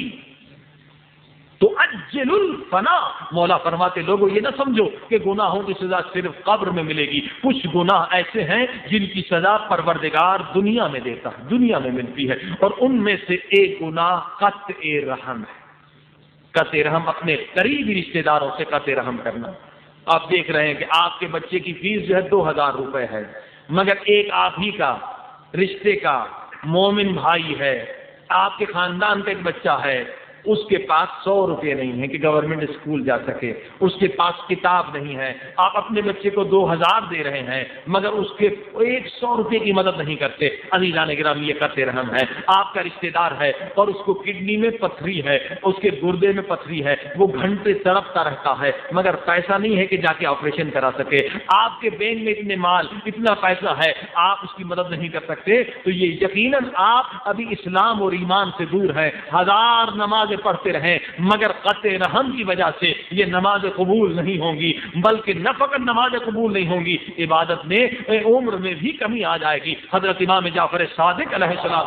تؤجل الفنا، مولا فرماتے لوگوں یہ نہ سمجھو کہ گناہوں کی سزا صرف قبر میں ملے گی، کچھ گناہ ایسے ہیں جن کی سزا پروردگار دنیا میں دیتا ہے، دنیا میں ملتی ہے، اور ان میں سے ایک گناہ قطع رحم ہے۔ قطع رحم اپنے قریبی رشتہ داروں سے قطع رحم کرنا۔ آپ دیکھ رہے ہیں کہ آپ کے بچے کی فیس جو ہے 2000 روپے ہے، مگر ایک آپ ہی کا رشتے کا مومن بھائی ہے، آپ کے خاندان کا ایک بچہ ہے، اس کے پاس 100 روپے نہیں ہے کہ گورنمنٹ اسکول جا سکے، اس کے پاس کتاب نہیں ہے، آپ اپنے بچے کو 2000 دے رہے ہیں مگر اس کے 100 روپے کی مدد نہیں کرتے۔ عزیزان گرامی یہ قطع رحم ہے۔ آپ کا رشتہ دار ہے اور اس کو کڈنی میں پتھری ہے، اس کے گردے میں پتھری ہے، وہ گھنٹے تڑپتا رہتا ہے مگر پیسہ نہیں ہے کہ جا کے آپریشن کرا سکے، آپ کے بینک میں اتنے مال اتنا پیسہ ہے، آپ اس کی مدد نہیں کر سکتے، تو یہ یقیناً آپ ابھی اسلام اور ایمان سے دور ہیں۔ ہزار نمازیں پڑھتے رہیں مگر قطع رحم کی وجہ سے یہ نماز قبول نہیں ہوں گی، بلکہ نہ فقط نماز قبول نہیں ہوں گی، عبادت میں عمر میں بھی کمی آ جائے گی۔ حضرت امام جعفر صادق علیہ السلام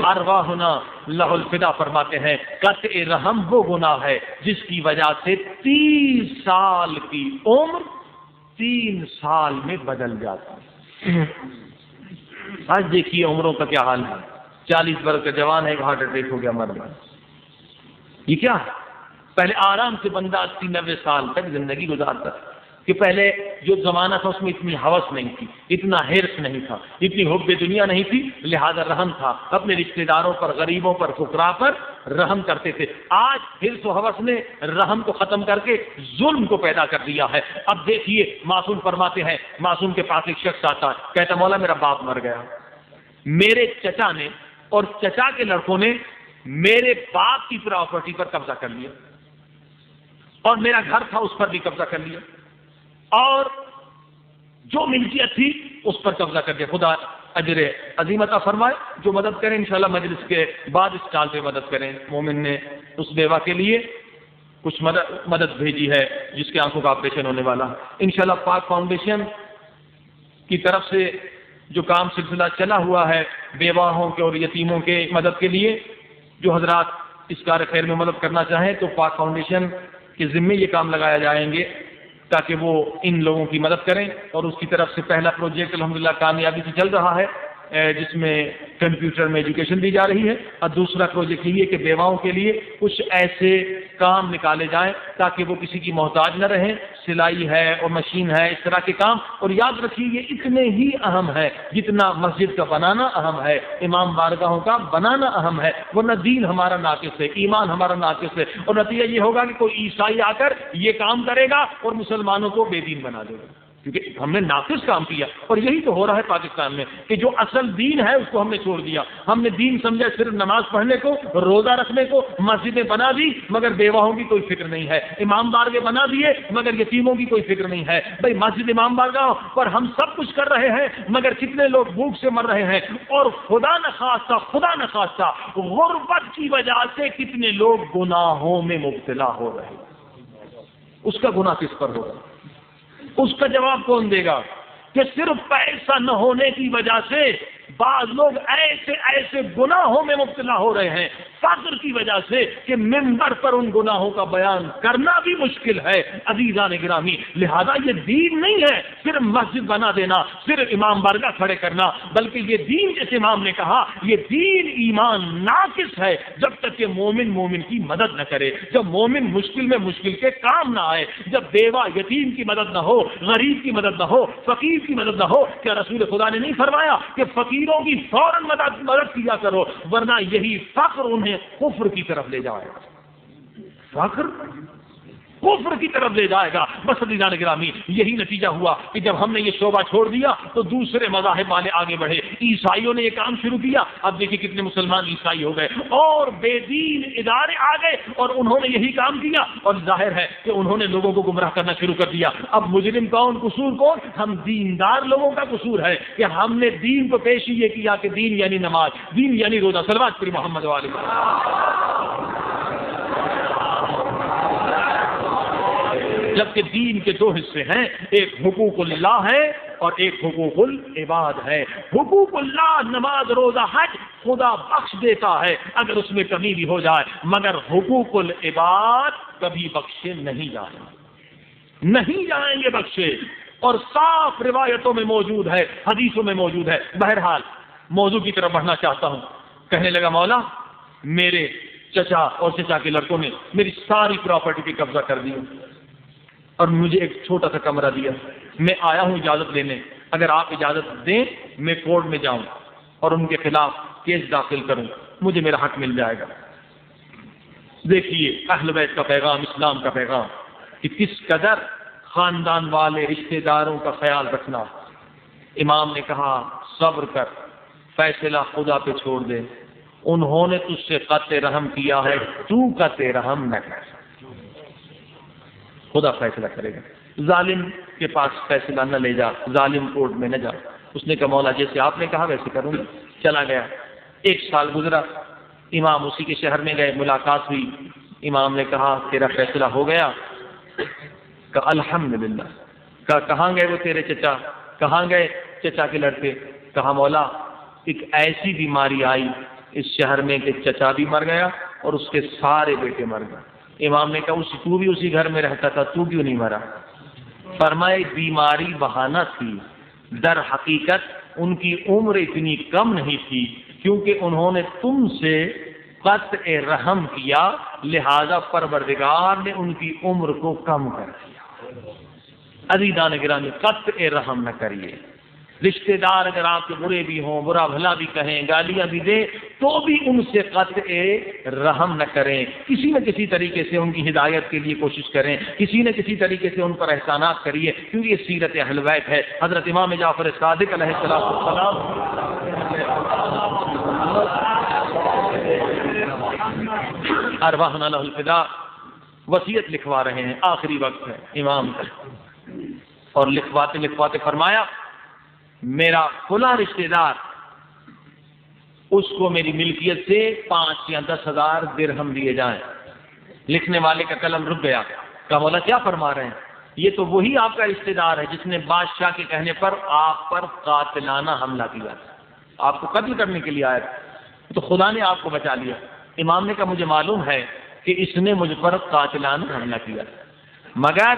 ارواحنا لہ الفدا فرماتے ہیں قطع رحم وہ گناہ ہے جس کی وجہ سے 30 سال کی عمر 3 سال میں بدل جاتی ہے۔ آج دیکھیے عمروں کا کیا حال ہے، 40 برس کا جوان ہے، ہارٹ اٹیک ہو گیا، مر گیا۔ یہ کیا ہے؟ پہلے آرام سے بندہ 80-90 سال تک زندگی گزارتا تھا، کہ پہلے جو زمانہ تھا اس میں اتنی ہوس نہیں تھی، اتنا حرص نہیں تھا، اتنی حب دنیا نہیں تھی، لہذا رحم تھا، اپنے رشتہ داروں پر، غریبوں پر، فقراء پر رحم کرتے تھے۔ آج حرص و ہوس نے رحم کو ختم کر کے ظلم کو پیدا کر دیا ہے۔ اب دیکھیے معصوم فرماتے ہیں، معصوم کے پاس ایک شخص آتا ہے، کہتا مولا میرا باپ مر گیا، میرے چچا نے اور چچا کے لڑکوں نے میرے باپ کی پراپرٹی پر قبضہ کر لیا، اور میرا گھر تھا اس پر بھی قبضہ کر لیا، اور جو ملکیت تھی اس پر قبضہ کر دیا۔ خدا اجر عظیم عطا فرمائے، جو مدد کریں انشاءاللہ مجلس کے بعد اس چال پہ مدد کریں۔ مومن نے اس بیوہ کے لیے کچھ مدد بھیجی ہے جس کے آنکھوں کا آپریشن ہونے والا ہے۔ انشاءاللہ پاک فاؤنڈیشن کی طرف سے جو کام سلسلہ چلا ہوا ہے بیواہوں کے اور یتیموں کے مدد کے لیے، جو حضرات اس کار خیر میں مدد کرنا چاہیں تو پاک فاؤنڈیشن کے ذمے یہ کام لگایا جائیں گے تاکہ وہ ان لوگوں کی مدد کریں۔ اور اس کی طرف سے پہلا پروجیکٹ الحمدللہ کامیابی سے چل رہا ہے، جس میں کمپیوٹر میں ایجوکیشن دی جا رہی ہے، اور دوسرا پروجیکٹ یہ ہے کہ بیواؤں کے لیے کچھ ایسے کام نکالے جائیں تاکہ وہ کسی کی محتاج نہ رہیں، سلائی ہے اور مشین ہے، اس طرح کے کام۔ اور یاد رکھیے یہ اتنے ہی اہم ہے جتنا مسجد کا بنانا اہم ہے، امام بارگاہوں کا بنانا اہم ہے، ورنہ دین ہمارا ناقص ہے، ایمان ہمارا ناقص ہے، اور نتیجہ یہ ہوگا کہ کوئی عیسائی آ کر یہ کام کرے گا اور مسلمانوں کو بے دین بنا دے گا، کیونکہ ہم نے ناقص کام کیا۔ اور یہی تو ہو رہا ہے پاکستان میں کہ جو اصل دین ہے اس کو ہم نے چھوڑ دیا، ہم نے دین سمجھا صرف نماز پڑھنے کو، روزہ رکھنے کو، مسجدیں بنا دی مگر بیواہوں کی کوئی فکر نہیں ہے، امام بارگاہ بنا دیے مگر یتیموں کی کوئی فکر نہیں ہے۔ بھائی مسجد امام بارگاہ پر ہم سب کچھ کر رہے ہیں مگر کتنے لوگ بھوک سے مر رہے ہیں، اور خدا نخواستہ غربت کی وجہ سے کتنے لوگ گناہوں میں مبتلا ہو رہے ہیں۔ اس کا گناہ کس پر ہوگا؟ اس کا جواب کون دے گا؟ کہ صرف پیسہ نہ ہونے کی وجہ سے بعض لوگ ایسے ایسے گناہوں میں مبتلا ہو رہے ہیں فقر کی وجہ سے کہ ممبر پر ان گناہوں کا بیان کرنا بھی مشکل ہے۔ عزیزان گرامی، لہذا یہ دین نہیں ہے صرف مسجد بنا دینا، صرف امام بارگاہ کھڑے کرنا، بلکہ یہ دین جیسے امام نے کہا یہ دین ایمان ناقص ہے جب تک کہ مومن کی مدد نہ کرے، جب مومن مشکل میں مشکل کے کام نہ آئے، جب بیوہ یتیم کی مدد نہ ہو، غریب کی مدد نہ ہو، فقیر کی مدد نہ ہو۔ کیا رسول خدا نے نہیں فرمایا کہ فقیروں کی فوراً مدد کیا کرو، ورنہ یہی فقر انہیں کفر کی طرف لے جائے گا، فقر کفر کی طرف لے جائے گا۔ بس عزیزان گرامی، یہی نتیجہ ہوا کہ جب ہم نے یہ شعبہ چھوڑ دیا تو دوسرے مذاہب والے آگے بڑھے، عیسائیوں نے یہ کام شروع کیا، اب دیکھیں کتنے مسلمان عیسائی ہو گئے، اور بے دین ادارے آ گئے اور انہوں نے یہی کام کیا، اور ظاہر ہے کہ انہوں نے لوگوں کو گمراہ کرنا شروع کر دیا۔ اب مجرم کون، قصور کون؟ ہم دیندار لوگوں کا قصور ہے کہ ہم نے دین کو پیش یہ کیا کہ دین یعنی نماز، دین یعنی روزہ، صلوات پر محمد علیہ وسلم۔ جبکہ دین کے دو حصے ہیں، ایک حقوق اللہ ہے اور ایک حقوق العباد ہے۔ حقوق اللہ نماز روزہ حج خدا بخش دیتا ہے اگر اس میں کمی بھی ہو جائے، مگر حقوق العباد کبھی بخشے نہیں جائیں گے بخشے، اور صاف روایتوں میں موجود ہے، حدیثوں میں موجود ہے۔ بہرحال موضوع کی طرف بڑھنا چاہتا ہوں۔ کہنے لگا مولا میرے چچا اور چچا کے لڑکوں نے میری ساری پراپرٹی پہ قبضہ کر دی اور مجھے ایک چھوٹا سا کمرہ دیا، میں آیا ہوں اجازت لینے، اگر آپ اجازت دیں میں کورٹ میں جاؤں اور ان کے خلاف کیس داخل کروں، مجھے میرا حق مل جائے گا۔ دیکھیے اہل بیت کا پیغام، اسلام کا پیغام کہ کس قدر خاندان والے رشتہ داروں کا خیال رکھنا۔ امام نے کہا صبر کر، فیصلہ خدا پہ چھوڑ دے، انہوں نے تجھ سے قطع رحم کیا ہے، تو قطع رحم نہ کر، خدا فیصلہ کرے گا۔ ظالم کے پاس فیصلہ نہ لے جا، ظالم کورٹ میں نہ جا۔ اس نے کہا مولا جیسے آپ نے کہا ویسے کروں گا۔ چلا گیا، 1 سال گزرا، امام اسی کے شہر میں گئے، ملاقات ہوئی، امام نے کہا تیرا فیصلہ ہو گیا؟ کہا الحمدللہ۔ کہا کہاں گئے وہ تیرے چچا؟ کہاں گئے چچا کے لڑکے؟ کہا مولا ایک ایسی بیماری آئی اس شہر میں کہ چچا بھی مر گیا اور اس کے سارے بیٹے مر گئے۔ امام نے کہا تو بھی اسی گھر میں رہتا تھا، تو کیوں نہیں مرا؟ فرمائے بیماری بہانہ تھی، در حقیقت ان کی عمر اتنی کم نہیں تھی کیونکہ انہوں نے تم سے قطع رحم کیا، لہذا پروردگار نے ان کی عمر کو کم کر دیا۔ عزیزان گرامی قطع رحم نہ کریے، رشتہ دار اگر آپ کے برے بھی ہوں، برا بھلا بھی کہیں، گالیاں بھی دیں، تو بھی ان سے قطع رحم نہ کریں، کسی نہ کسی طریقے سے ان کی ہدایت کے لیے کوشش کریں، کسی نہ کسی طریقے سے ان پر احسانات کریے، کیونکہ یہ سیرت اہل بیت ہے۔ حضرت امام جعفر صادق علیہ السلام ارواحنا لہ الفداء وصیت لکھوا رہے ہیں، آخری وقت ہے امام کا، اور لکھواتے لکھواتے فرمایا میرا کھلا رشتہ دار، اس کو میری ملکیت سے 5 یا 10 ہزار درہم دیے جائیں۔ لکھنے والے کا قلم رک گیا، کہا مولا کیا فرما رہے ہیں؟ یہ تو وہی آپ کا رشتہ دار ہے جس نے بادشاہ کے کہنے پر آپ پر قاتلانہ حملہ کیا، آپ کو قتل کرنے کے لیے آیا تھا، تو خدا نے آپ کو بچا لیا۔ امام نے کہا مجھے معلوم ہے کہ اس نے مجھ پر قاتلانہ حملہ کیا، مگر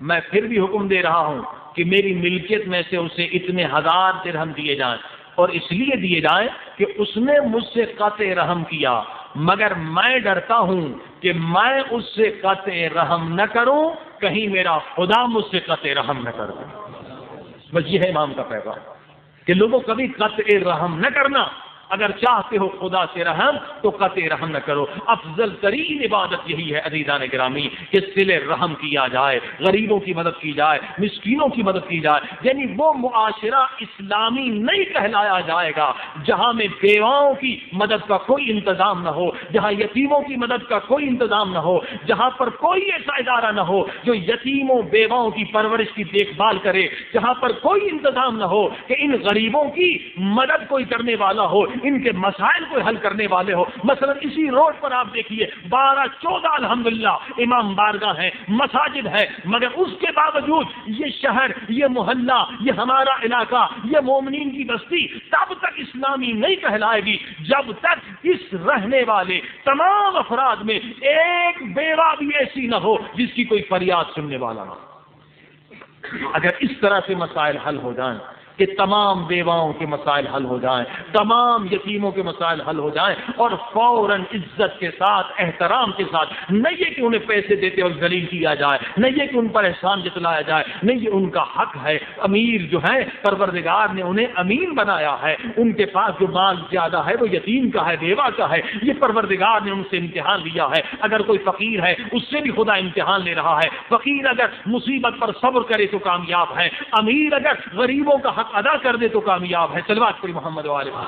میں پھر بھی حکم دے رہا ہوں کہ میری ملکیت میں سے اسے اتنے 1000 درہم دیے جائیں، اور اس لیے دیے جائیں کہ اس نے مجھ سے قطع رحم کیا، مگر میں ڈرتا ہوں کہ میں اس سے قطع رحم نہ کروں، کہیں میرا خدا مجھ سے قطع رحم نہ کرے۔ بس یہ ہے امام کا پیغام کہ لوگوں کبھی قطع رحم نہ کرنا، اگر چاہتے ہو خدا سے رحم تو قطع رحم نہ کرو۔ افضل ترین عبادت یہی ہے عزیزان گرامی کہ صلہ رحم کیا جائے، غریبوں کی مدد کی جائے، مسکینوں کی مدد کی جائے، یعنی وہ معاشرہ اسلامی نہیں کہلایا جائے گا جہاں میں بیواؤں کی مدد کا کوئی انتظام نہ ہو، جہاں یتیموں کی مدد کا کوئی انتظام نہ ہو، جہاں پر کوئی ایسا ادارہ نہ ہو جو یتیموں بیواؤں کی پرورش کی دیکھ بھال کرے، جہاں پر کوئی انتظام نہ ہو کہ ان غریبوں کی مدد کوئی کرنے والا ہو، ان کے مسائل کو حل کرنے والے ہو. مثلا اسی روڈ پر آپ دیکھیے 12-14 الحمدللہ امام بارگاہ ہیں، مساجد ہے، مگر اس کے باوجود یہ شہر، یہ محلہ، یہ ہمارا علاقہ، یہ مومنین کی بستی تب تک اسلامی نہیں کہلائے گی جب تک اس رہنے والے تمام افراد میں ایک بیوہ بھی ایسی نہ ہو جس کی کوئی فریاد سننے والا نہ ہو. اگر اس طرح سے مسائل حل ہو جائیں کہ تمام بیواؤں کے مسائل حل ہو جائیں، تمام یتیموں کے مسائل حل ہو جائیں، اور فوراً عزت کے ساتھ، احترام کے ساتھ، نہیں یہ کہ انہیں پیسے دیتے اور ذلیل کیا جائے، نہیں یہ کہ ان پر احسان جتلایا جائے، نہیں یہ ان کا حق ہے. امیر جو ہے پروردگار نے انہیں امین بنایا ہے، ان کے پاس جو مال زیادہ ہے وہ یتیم کا ہے، بیوہ کا ہے، یہ پروردگار نے ان سے امتحان لیا ہے. اگر کوئی فقیر ہے اس سے بھی خدا امتحان لے رہا ہے. فقیر اگر مصیبت پر صبر کرے تو کامیاب ہے، امیر اگر غریبوں کا حق ادا کر دے تو کامیاب ہے. صلوات پڑھی محمد و آلہ محمد.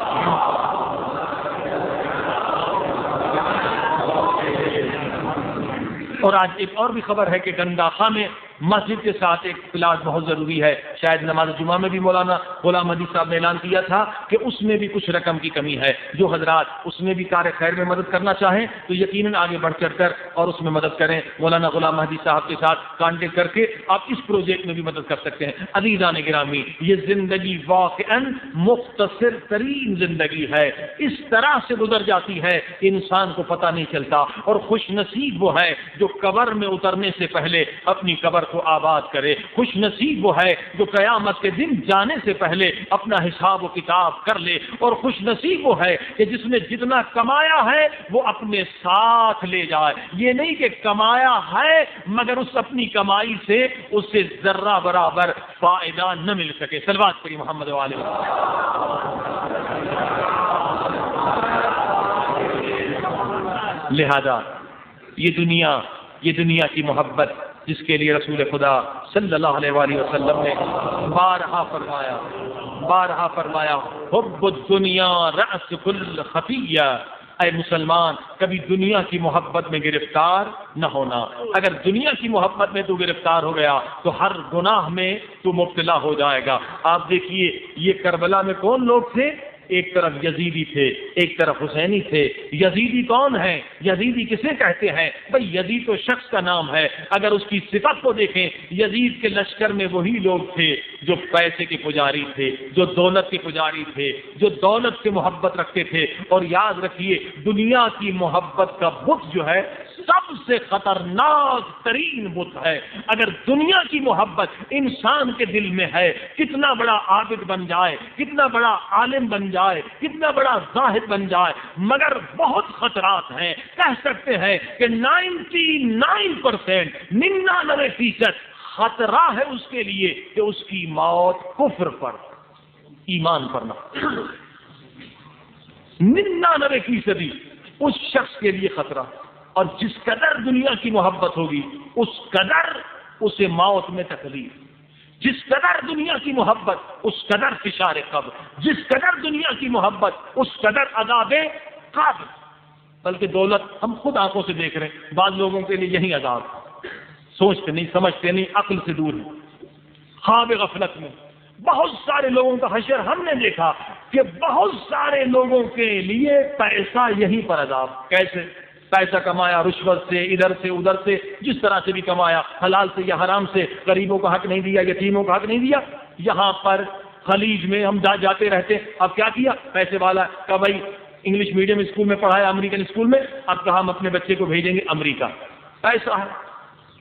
اور آج ایک اور بھی خبر ہے کہ گنداخا میں مسجد کے ساتھ ایک پلاٹ بہت ضروری ہے. شاید نماز جمعہ میں بھی مولانا غلام مہدی صاحب نے اعلان کیا تھا کہ اس میں بھی کچھ رقم کی کمی ہے. جو حضرات اس میں بھی کار خیر میں مدد کرنا چاہیں تو یقیناً آگے بڑھ چڑھ کر اور اس میں مدد کریں. مولانا غلام مہدی صاحب کے ساتھ کانٹیکٹ کر کے آپ اس پروجیکٹ میں بھی مدد کر سکتے ہیں. عزیزان گرامی، یہ زندگی واقعاً مختصر ترین زندگی ہے. اس طرح سے گزر جاتی ہے کہ انسان کو پتہ نہیں چلتا. اور خوش نصیب وہ ہے جو قبر میں اترنے سے پہلے اپنی قبر کو آباد کرے. خوش نصیب وہ ہے جو قیامت کے دن جانے سے پہلے اپنا حساب و کتاب کر لے. اور خوش نصیب وہ ہے کہ جس نے جتنا کمایا ہے وہ اپنے ساتھ لے جائے. یہ نہیں کہ کمایا ہے مگر اس اپنی کمائی سے اسے ذرہ برابر فائدہ نہ مل سکے. صلوات پڑھی محمد و آلہ محمد. لہذا یہ دنیا کی محبت جس کے لیے رسول خدا صلی اللہ علیہ وآلہ وسلم نے بارہا فرمایا حب الدنیا رأس کل خطیہ. اے مسلمان، کبھی دنیا کی محبت میں گرفتار نہ ہونا. اگر دنیا کی محبت میں تو گرفتار ہو گیا تو ہر گناہ میں تو مبتلا ہو جائے گا. آپ دیکھیے یہ کربلا میں کون لوگ تھے؟ ایک طرف یزیدی تھے، ایک طرف حسینی تھے. یزیدی کون ہے؟ یزیدی کسے کہتے ہیں؟ بھئی یزید تو شخص کا نام ہے. اگر اس کی صفت کو دیکھیں، یزید کے لشکر میں وہی لوگ تھے جو پیسے کے پجاری تھے، جو دولت کے پجاری تھے، جو دولت سے محبت رکھتے تھے. اور یاد رکھیے دنیا کی محبت کا بت جو ہے سب سے خطرناک ترین بت ہے. اگر دنیا کی محبت انسان کے دل میں ہے، کتنا بڑا عابد بن جائے، کتنا بڑا عالم بن جائے، کتنا بڑا زاہد بن جائے، مگر بہت خطرات ہیں. کہہ سکتے ہیں کہ 99% 99% خطرہ ہے اس کے لیے کہ اس کی موت کفر پر، ایمان پر نہ. 99% اس شخص کے لیے خطرہ. اور جس قدر دنیا کی محبت ہوگی اس قدر اسے موت میں تکلیف. جس قدر دنیا کی محبت اس قدر فشار قبر. جس قدر دنیا کی محبت اس قدر عذاب قبر. بلکہ دولت ہم خود آنکھوں سے دیکھ رہے ہیں، بعض لوگوں کے لیے یہی عذاب. سوچتے نہیں، سمجھتے نہیں، عقل سے دور ہے، خواب غفلت میں. بہت سارے لوگوں کا حشر ہم نے دیکھا کہ بہت سارے لوگوں کے لیے پیسہ یہیں پر عذاب. کیسے؟ پیسہ کمایا رشوت سے، ادھر سے ادھر سے، جس طرح سے بھی کمایا، حلال سے یا حرام سے، غریبوں کا حق نہیں دیا، یتیموں کا حق نہیں دیا. یہاں پر خلیج میں ہم جاتے رہتے. اب کیا کیا؟ پیسے والا کہ بھائی انگلش میڈیم اسکول میں پڑھایا، امریکن اسکول میں، اب کہا ہم اپنے بچے کو بھیجیں گے امریکہ. پیسہ ہے،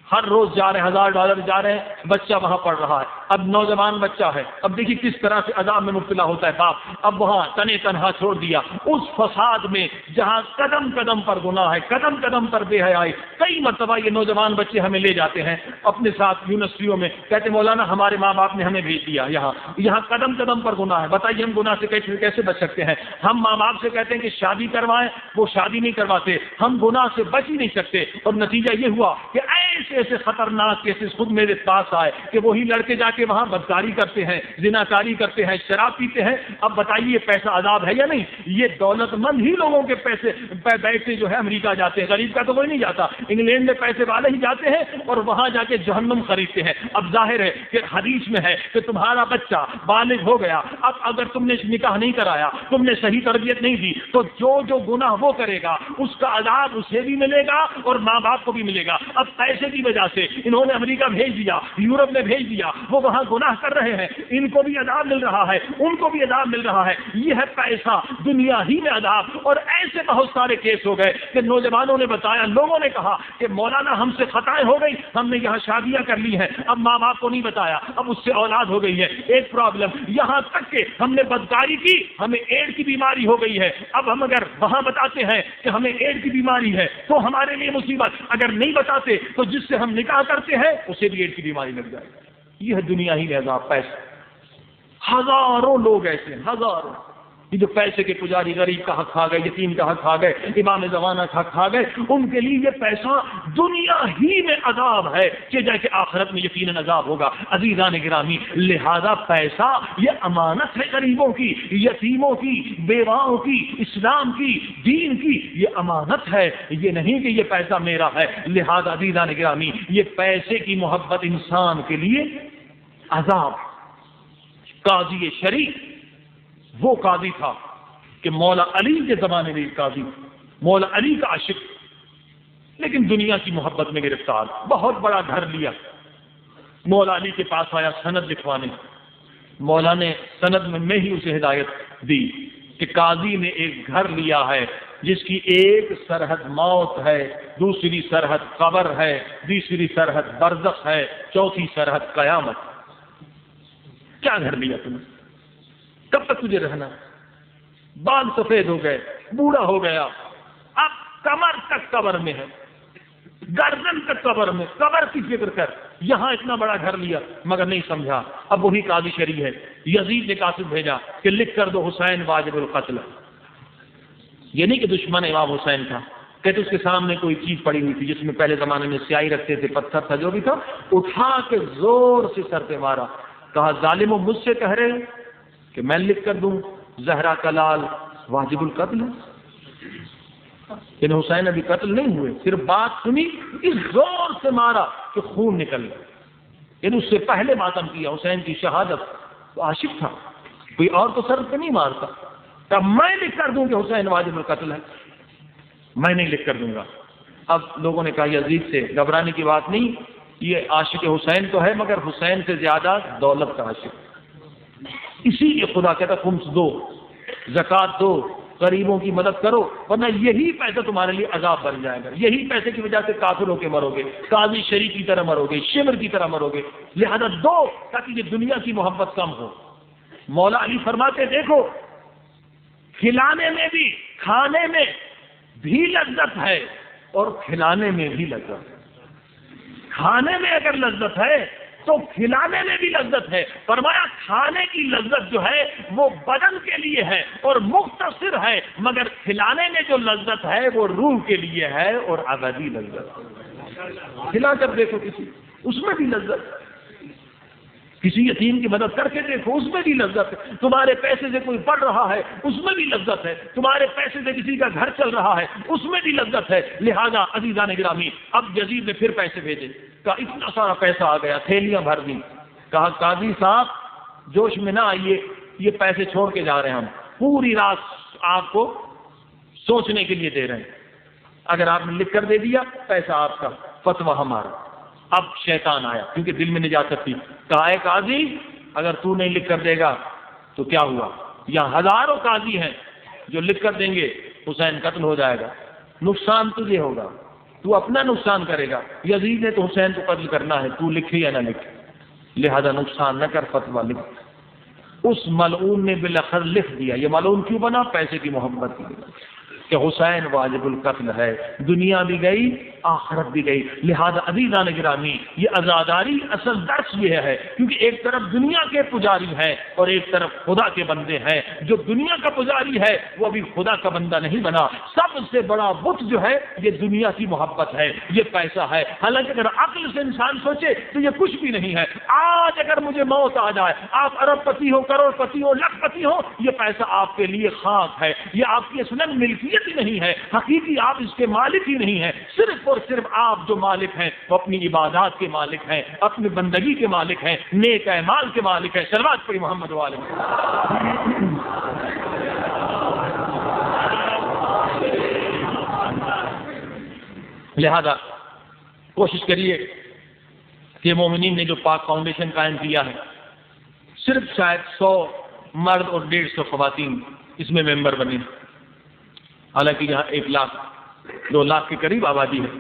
ہر روز جا رہے ہیں، $1000 جا رہے ہیں، بچہ وہاں پڑھ رہا ہے. اب نوجوان بچہ ہے، اب دیکھیے کس طرح سے عذاب میں مبتلا ہوتا ہے باپ. اب وہاں تنے تنہا چھوڑ دیا اس فساد میں جہاں قدم قدم پر گناہ ہے، قدم قدم پر بے حیائی. کئی مرتبہ یہ نوجوان بچے ہمیں لے جاتے ہیں اپنے ساتھ یونیورسٹیوں میں، کہتے مولانا ہمارے ماں باپ نے ہمیں بھیج دیا یہاں قدم قدم پر گناہ ہے، بتائیے ہم گناہ سے کیسے بچ سکتے ہیں؟ ہم ماں باپ سے کہتے ہیں کہ شادی کروائیں، وہ شادی نہیں کرواتے. ہم گناہ سے بچ ہی نہیں سکتے. اور نتیجہ یہ ہوا کہ ایسے ایسے خطرناک کیسز خود میرے پاس آئے کہ وہی لڑکے جا کے وہاں بدکاری کرتے ہیں، زناکاری کرتے ہیں، شراب پیتے ہیں. اب بتائیے پیسہ عذاب ہے یا نہیں؟ یہ دولت مند ہی لوگوں کے پیسے بیٹھے جو ہے امریکہ جاتے ہیں، غریب کا تو کوئی نہیں جاتا. انگلینڈ میں پیسے والے ہی جاتے ہیں اور وہاں جا کے جہنم خریدتے ہیں. اب ظاہر ہے کہ حدیث میں ہے کہ تمہارا بچہ بالغ ہو گیا، اب اگر تم نے نکاح نہیں کرایا، تم نے صحیح تربیت نہیں دی، تو جو گناہ وہ کرے گا اس کا عذاب اسے بھی ملے گا اور ماں باپ کو بھی ملے گا. اب پیسے کی وجہ سے انہوں نے امریکہ بھیج دیا، یورپ میں بھیج دیا، وہ وہاں گناہ کر رہے ہیں، ان کو بھی عذاب مل رہا ہے، ان کو بھی عذاب مل رہا ہے. یہ ہے پیسہ، دنیا ہی میں عذاب. اور ایسے بہت سارے کیس ہو گئے کہ نوجوانوں نے بتایا، لوگوں نے کہا کہ مولانا ہم سے خطائیں ہو گئی، ہم نے یہاں شادیاں کر لی ہیں، اب ماں باپ کو نہیں بتایا، اب اس سے اولاد ہو گئی ہے. ایک پرابلم یہاں تک کہ ہم نے بدکاری کی، ہمیں ایڈ کی بیماری ہو گئی ہے، اب ہم اگر وہاں بتاتے ہیں کہ ہمیں ایڈ کی بیماری ہے تو ہمارے لیے مصیبت، اگر نہیں بتاتے تو جس سے ہم نکاح کرتے ہیں اسے بھی ایڈ کی بیماری لگ جائے گی. یہ ہے دنیا ہی میں عذاب. پیسہ، ہزاروں لوگ ایسے ہیں، ہزاروں، یہ جو پیسے کے پجاری غریب کا حق کھا گئے، یتیم کا حق کھا گئے، امام زمانہ کا حق کھا گئے، ان کے لیے یہ پیسہ دنیا ہی میں عذاب ہے کہ جیسے آخرت میں یقیناً عذاب ہوگا. عزیزان گرامی، لہذا پیسہ یہ امانت ہے غریبوں کی، یتیموں کی، بیواؤں کی، اسلام کی، دین کی، یہ امانت ہے. یہ نہیں کہ یہ پیسہ میرا ہے. لہذا عزیزان گرامی، یہ پیسے کی محبت انسان کے لیے عذاب. قاضی شریف وہ قاضی تھا کہ مولا علی کے زمانے میں قاضی، مولا علی کا عاشق، لیکن دنیا کی محبت میں گرفتار. بہت بڑا گھر لیا، مولا علی کے پاس آیا سند لکھوانے. مولا نے سند میں ہی اسے ہدایت دی کہ قاضی نے ایک گھر لیا ہے جس کی ایک سرحد موت ہے، دوسری سرحد قبر ہے، تیسری سرحد برزخ ہے، چوتھی سرحد قیامت. کیا گھر لیا تم نے؟ کب تک تجھے رہنا؟ بال سفید ہو گئے، بوڑھا ہو گیا، اب کمر تک قبر میں ہے، گردن تک قبر میں. قبر کی فکر کر. یہاں اتنا بڑا گھر لیا مگر نہیں سمجھا. اب وہی قاضی شریف ہے. یزید نے کاتب بھیجا کہ لکھ کر دو حسین واجب القتل. یہ نہیں کہ دشمن امام حسین تھا، کہتے اس کے سامنے کوئی چیز پڑی ہوئی تھی جس میں پہلے زمانے میں سیاہی رکھتے تھے، پتھر تھا، جو بھی تھا، اٹھا کے زور سے سر پہ مارا. کہا ظالموں مجھ سے کہہ رہے ہیں کہ میں لکھ کر دوں زہرا کا لال واجب القتل. لیکن حسین ابھی قتل نہیں ہوئے، صرف بات سنی، اس زور سے مارا کہ خون نکل گیا. یعنی اس سے پہلے ماتم کیا حسین کی شہادت. تو عاشق تھا، کوئی اور تو سر پہ نہیں مارتا. تب میں لکھ کر دوں کہ حسین واجب القتل ہے، میں نہیں لکھ کر دوں گا. اب لوگوں نے کہا یزید سے گھبرانے کی بات نہیں، یہ عاشق حسین تو ہے مگر حسین سے زیادہ دولت کا عاشق. اسی لیے خدا کہتا خمس دو، زکات دو، غریبوں کی مدد کرو، ورنہ یہی پیسہ تمہارے لیے عذاب بن جائے گا. یہی پیسے کی وجہ سے کافر ہو کے مرو گے، قاضی شریف کی طرح مرو گے، شمر کی طرح مرو گے. لہذا دو تاکہ یہ دنیا کی محبت کم ہو. مولا علی فرماتے دیکھو کھلانے میں بھی، کھانے میں بھی لذت ہے اور کھلانے میں بھی لذت ہے. کھانے میں اگر لذت ہے تو کھلانے میں بھی لذت ہے. فرمایا کھانے کی لذت جو ہے وہ بدن کے لیے ہے اور مختصر ہے، مگر کھلانے میں جو لذت ہے وہ روح کے لیے ہے اور ابدی لذت ہے. کھلا کر دیکھو کسی، اس میں بھی لذت ہے. کسی یتیم کی مدد کر کے دیکھو، اس میں بھی لذت ہے. تمہارے پیسے سے کوئی پڑھ رہا ہے، اس میں بھی لذت ہے. تمہارے پیسے سے کسی کا گھر چل رہا ہے، اس میں بھی لذت ہے. لہذا عزیزان گرامی، اب یزید نے پھر پیسے بھیجے. کہا اتنا سارا پیسہ آ گیا، تھیلیاں بھر دی. کہا قاضی صاحب جوش میں نہ آئیے، یہ پیسے چھوڑ کے جا رہے ہیں، ہم پوری رات آپ کو سوچنے کے لیے دے رہے ہیں. اگر آپ نے لکھ کر دے دیا پیسہ آپ کا، فتویٰ ہمارا. اب شیطان آیا کیونکہ دل میں نجاست تھی. کہا اے قاضی اگر تو نہیں لکھ کر دے گا تو کیا ہوا؟ یہاں ہزاروں قاضی ہیں جو لکھ کر دیں گے حسین قتل ہو جائے گا، نقصان تجھے ہوگا، تو اپنا نقصان کرے گا. یزید نے تو حسین کو قتل کرنا ہے، تو لکھے یا نہ لکھے، لہذا نقصان نہ کر، فتویٰ لکھ. اس ملعون نے بالاخر لکھ دیا. یہ ملعون کیوں بنا؟ پیسے کی محبت کی وجہ کہ حسین واجب القتل ہے. دنیا بھی گئی، آخرت بھی گئی۔ لہذا عزیزان گرامی، یہ عزاداری اصل درس یہ ہے، کیونکہ ایک طرف دنیا کے پجاری ہے اور ایک طرف خدا کے بندے ہیں۔ جو دنیا کا پجاری ہے وہ ابھی خدا کا بندہ نہیں بنا۔ سب سے بڑا بت جو ہے یہ دنیا کی محبت ہے، یہ پیسہ ہے۔ حالانکہ اگر عقل سے انسان سوچے تو یہ کچھ بھی نہیں ہے۔ آج اگر مجھے موت آ جائے، آپ ارب پتی ہو، کروڑ پتی ہو، لاکھ پتی ہو، یہ پیسہ آپ کے لیے خاک ہے، یہ آپ کی اصلاً ملکیت ہی نہیں ہے، حقیقی آپ اس کے مالک ہی نہیں ہیں۔ صرف اور صرف آپ جو مالک ہیں وہ اپنی عبادات کے مالک ہیں، اپنی بندگی کے مالک ہیں، نیک اعمال کے مالک ہیں۔ صلوات پڑھی محمد والے۔ لہذا کوشش کریے کہ مومنین نے جو پاک فاؤنڈیشن قائم کیا ہے، صرف شاید 100 مرد اور 150 خواتین اس میں ممبر بنے، حالانکہ یہاں 1 لاکھ 2 لاکھ کے قریب آبادی ہے،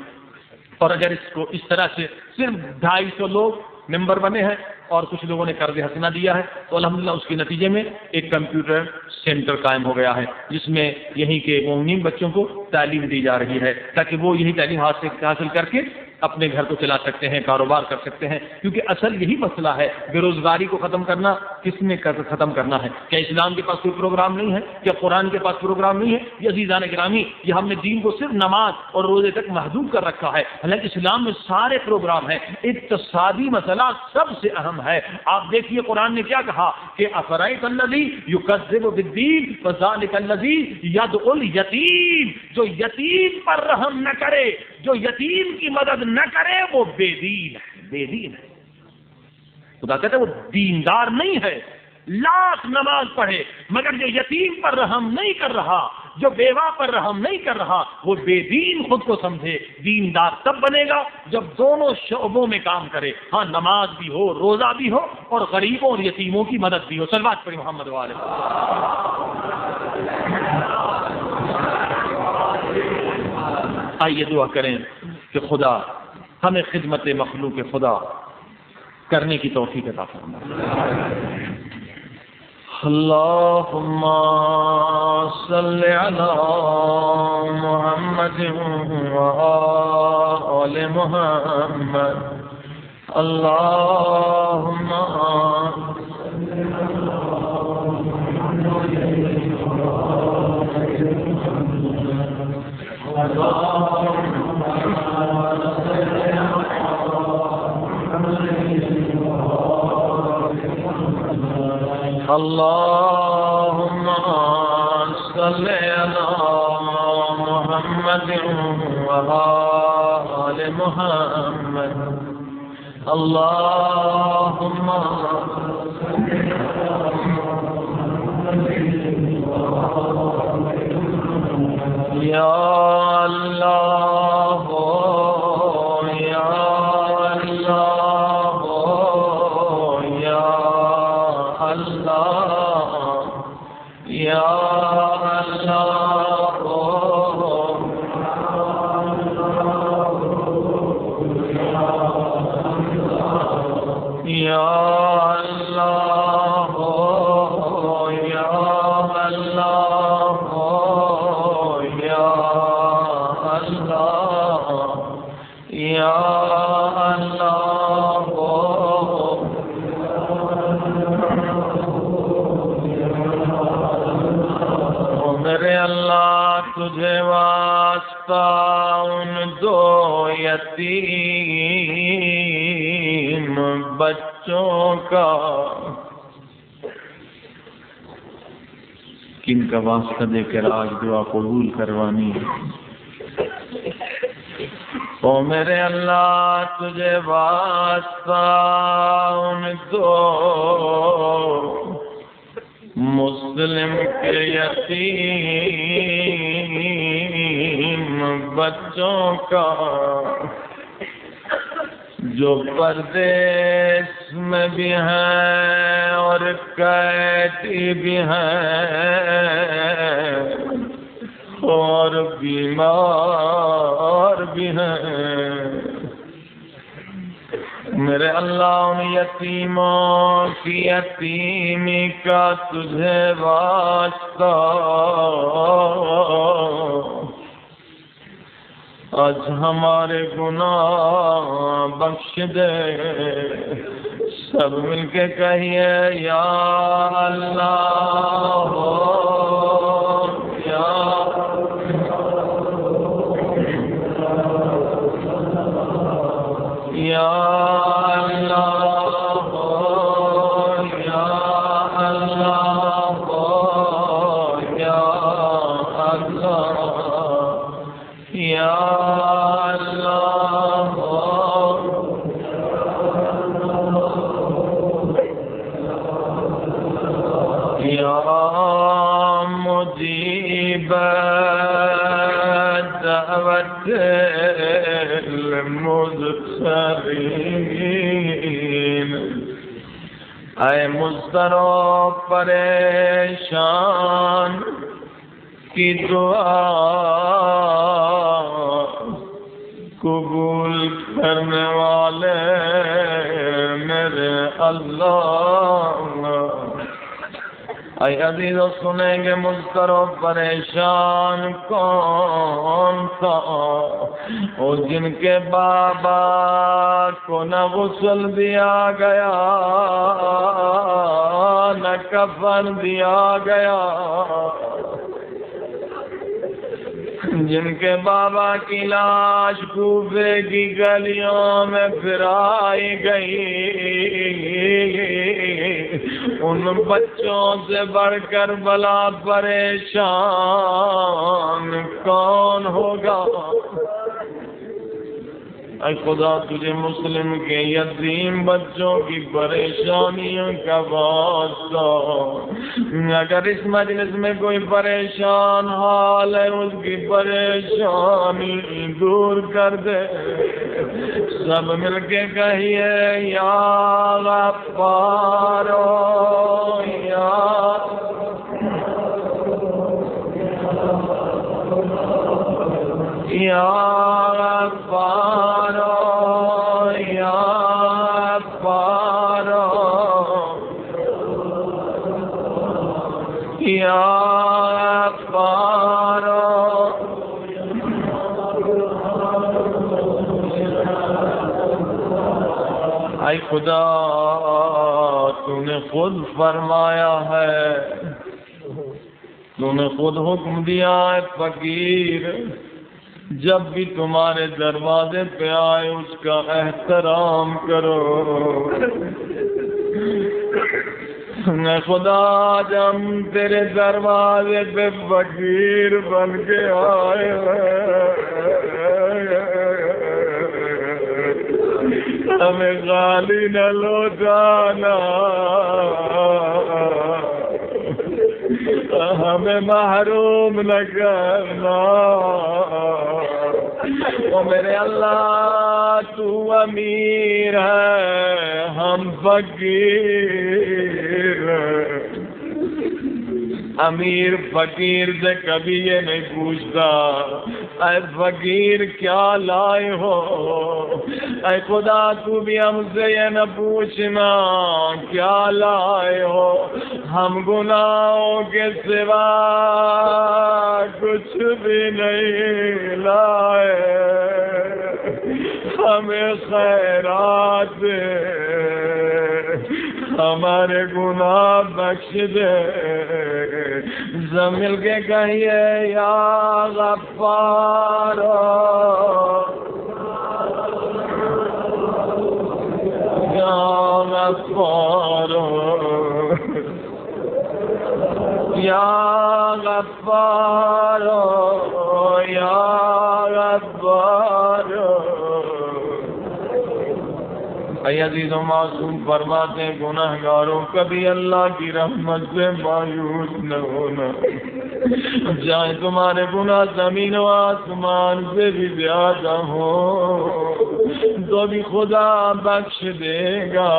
اور اگر اس کو اس طرح سے صرف 250 لوگ ممبر بنے ہیں اور کچھ لوگوں نے قرض حسنہ دیا ہے تو الحمدللہ اس کے نتیجے میں ایک کمپیوٹر سینٹر قائم ہو گیا ہے، جس میں یہیں کے مومنین بچوں کو تعلیم دی جا رہی ہے تاکہ وہ یہی تعلیم حاصل کر کے اپنے گھر کو چلا سکتے ہیں، کاروبار کر سکتے ہیں۔ کیونکہ اصل یہی مسئلہ ہے، بے روزگاری کو ختم کرنا کس نے ختم کرنا ہے؟ کیا اسلام کے پاس کوئی پروگرام نہیں ہے؟ کیا قرآن کے پاس پروگرام نہیں ہے؟ یہ عزیزان گرامی، یہ ہم نے دین کو صرف نماز اور روزے تک محدود کر رکھا ہے، حالانکہ اسلام میں سارے پروگرام ہیں۔ اقتصادی مسئلہ سب سے اہم ہے۔ آپ دیکھیے قرآن نے کیا کہا کہ افرائیت الذی یکذب بالدین فذلک الذی یدعو الیتیم، جو یتیم پر رحم نہ کرے، جو یتیم کی مدد نہ کرے، وہ بے دین ہے، بے دین ہے۔ خدا کہتا ہے وہ دیندار نہیں ہے، لاکھ نماز پڑھے مگر جو یتیم پر رحم نہیں کر رہا، جو بیوہ پر رحم نہیں کر رہا، وہ بے دین خود کو سمجھے۔ دیندار تب بنے گا جب دونوں شعبوں میں کام کرے، ہاں نماز بھی ہو، روزہ بھی ہو، اور غریبوں اور یتیموں کی مدد بھی ہو۔ صلوات پڑھی محمد والے۔ آئیے دعا کریں کہ خدا ہمیں خدمت مخلوق خدا کرنے کی توفیق عطا فرمائے۔ اللہم صل علی محمد وآل محمد، اللہم اللهم صل على محمد وآل محمد، اللهم یا اللہ یا اللہ یا اللہ یا میرے اللہ تجھے واسطہ ان دو یتیم بچوں کا، کن کا واسطہ دے کر آج دعا قبول کروانی ہے۔ او میرے اللہ تجھے واسطہ ان دو مسلم کے یتیم بچوں کا جو پردیس میں بھی ہیں اور قیدی بھی ہیں اور بیمار بھی ہیں، میرے اللہ ان یتیموں کی یتیمی کا تجھے واسطہ آج ہمارے گناہ بخش دے. سب مل کے کہیے یا اللہ یا یا اللہ یا اللہ یا اللہ یا مجیب دعوت المضطرین. اے مضطرب پریشان کی دعا قبول کرنے والے میرے اللہ. اے عزیزو سنیں گے مضطرب پریشان کون تھا؟ وہ جن کے بابا کو نہ غسل دیا گیا نہ کفن دیا گیا، جن کے بابا کی لاش کوفے کی گلیوں میں پھرائی گئی. ان بچوں سے بڑھ کر بلا پریشان کون ہوگا؟ اے خدا تجھے مسلم کے یتیم بچوں کی پریشانیوں کا واسطہ، اگر اس مجلس میں کوئی پریشان حال ہے اس کی پریشانی دور کر دے. سب مل کے کہیے یا غفار یا یا غفار یا غفار یا غفار. اے خدا تو نے خود فرمایا ہے، تو نے خود حکم دیا ہے فقیر جب بھی تمہارے دروازے پہ آئے اس کا احترام کرو. اے خدا آج ہم تیرے دروازے پہ فقیر بن کے آئے ہمیں خالی نہ لوٹانا، ہمیں محروم نہ کرنا. او میرے اللہ تو امیر ہے ہم فقیر. امیر فقیر سے کبھی یہ نہیں پوچھتا اے فقیر کیا لائے ہو. اے خدا تو بھی ہم سے یہ نہ پوچھنا کیا لائے ہو. ہم گناہوں کے سوا کچھ بھی نہیں لائے، ہمیں خیرات دے، ہمارے گناہ بخش دے. مل کے کہیے یا غفار یا غفار یا غفار یا غفار. اے عزیز و معصوم فرماتے ہیں گناہگاروں کبھی اللہ کی رحمت سے مایوس نہ ہونا، چاہے تمہارے گناہ زمین و آسمان سے بھی زیادہ ہو تو بھی خدا بخش دے گا،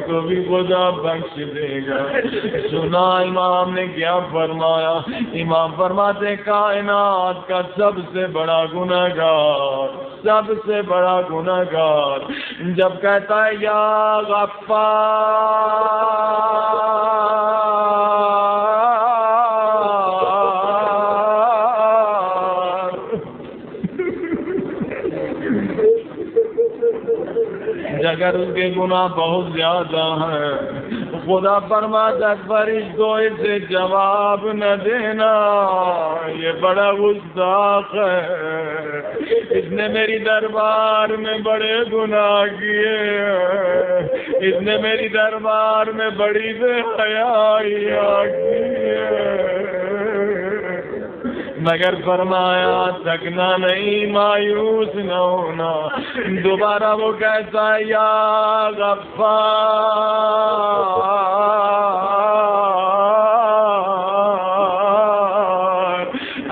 تو بھی خدا بخش دے گا. سنا امام نے کیا فرمایا؟ امام فرماتے کائنات کا سب سے بڑا گنہگار، سب سے بڑا گنہگار جب کہتا ہے یا غفار اگر اس کے گناہ بہت زیادہ ہیں خدا فرماتا ہے فرشتوں اسے جواب نہ دینا، یہ بڑا گستاخ ہے، اس نے میری دربار میں بڑے گناہ کیے، اس نے میری دربار میں بڑی بے حیائیاں کی ہے۔ مگر فرمایا تھکنا نہیں، مایوس نہ ہونا، دوبارہ وہ کہتا ہے یا غفار،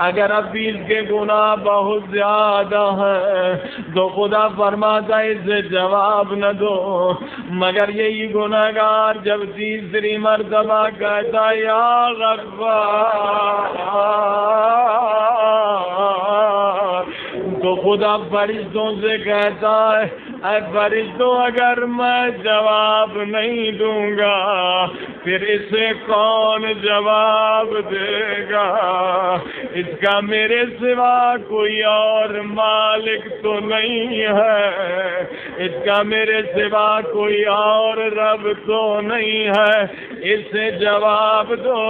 اگر اب بھی اس کے گناہ بہت زیادہ ہیں تو خدا فرماتا ہے اسے جواب نہ دو، مگر یہی گناہگار جب تیسری مرتبہ کہتا ہے یا غفار تو خدا فرشتوں سے کہتا ہے اے فرشتوں اگر میں جواب نہیں دوں گا پھر اسے کون جواب دے گا؟ اس کا میرے سوا کوئی اور مالک تو نہیں ہے، اس کا میرے سوا کوئی اور رب تو نہیں ہے، اسے جواب دو،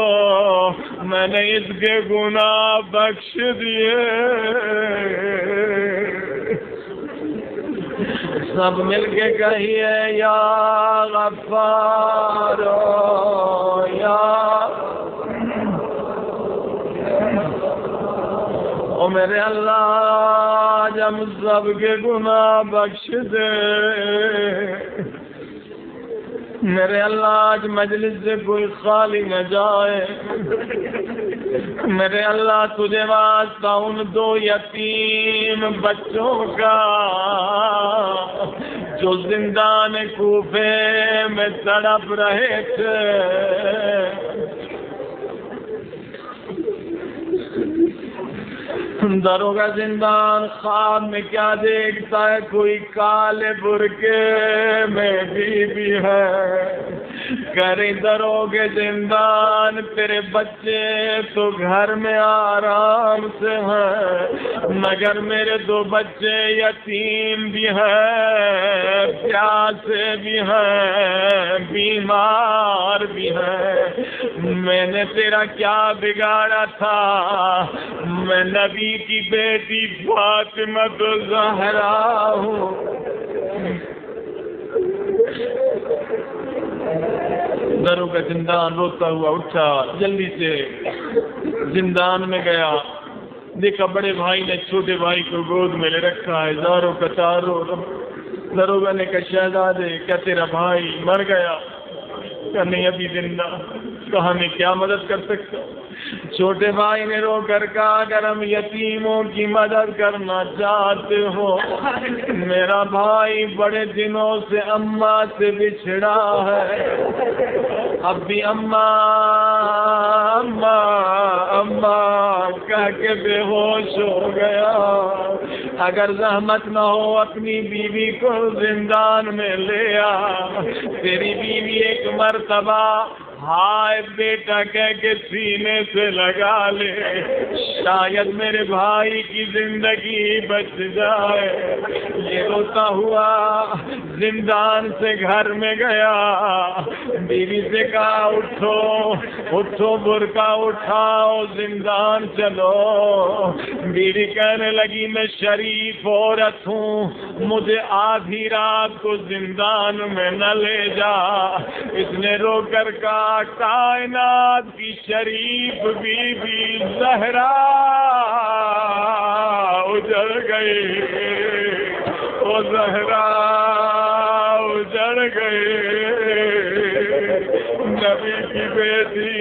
میں نے اس کے گناہ بخش دیے۔ سب مل کے کہیے یا غفار یا او میرے اللہ جب سب کے گناہ بخش دے، میرے اللہ آج مجلس سے کوئی خالی نہ جائے، میرے اللہ تجھے واسطہ ان دو یتیم بچوں کا جو زندان کوفے میں تڑپ رہے تھے، دروگا زندان خواب میں کیا دیکھتا ہے؟ کوئی کالے برقعے میں بی ہے، کریں دروگے زندان تیرے بچے تو گھر میں آرام سے ہیں، مگر میرے دو بچے یتیم بھی ہیں، پیاسے بھی ہیں، بیمار بھی ہیں، میں نے تیرا کیا بگاڑا تھا؟ میں نبی کی بیٹی فاطمہ الزہرا ہوں۔ دروں کا زندان روتا ہوا اٹھا، جلدی سے زندان میں گیا، دیکھا بڑے بھائی نے چھوٹے بھائی کو گود میں لے رکھا ہے، زاروں قطاروں۔ دروگا نے کہا شہزادے کیا تیرا بھائی مر گیا؟ کہا نہیں ابھی زندہ۔ کہا میں کیا مدد کر سکتا؟ چھوٹے بھائی نے رو کر کہا اگر ہم یتیموں کی مدد کرنا چاہتے ہو، میرا بھائی بڑے دنوں سے اماں سے بچھڑا ہے، اب بھی اماں اماں اماں کہہ کے بے ہوش ہو گیا، اگر زحمت نہ ہو اپنی بیوی کو زندان میں لے آ، تیری بیوی ایک مرتبہ ہائے بیٹا کہہ کے سینے سے لگا لے، شاید میرے بھائی کی زندگی بچ جائے۔ یہ روتا ہوا زندان سے گھر میں گیا، بیوی سے کہا اٹھو اٹھو برقع اٹھاؤ زندان چلو۔ بیوی کہنے لگی میں شریف عورت ہوں، مجھے آدھی رات کو زندان میں نہ لے جا۔ اس نے رو کر کہا کائنات کی شریف بی بی زہرا اجڑ گئی، او زہرا اجڑ گئی، نبی کی بیٹی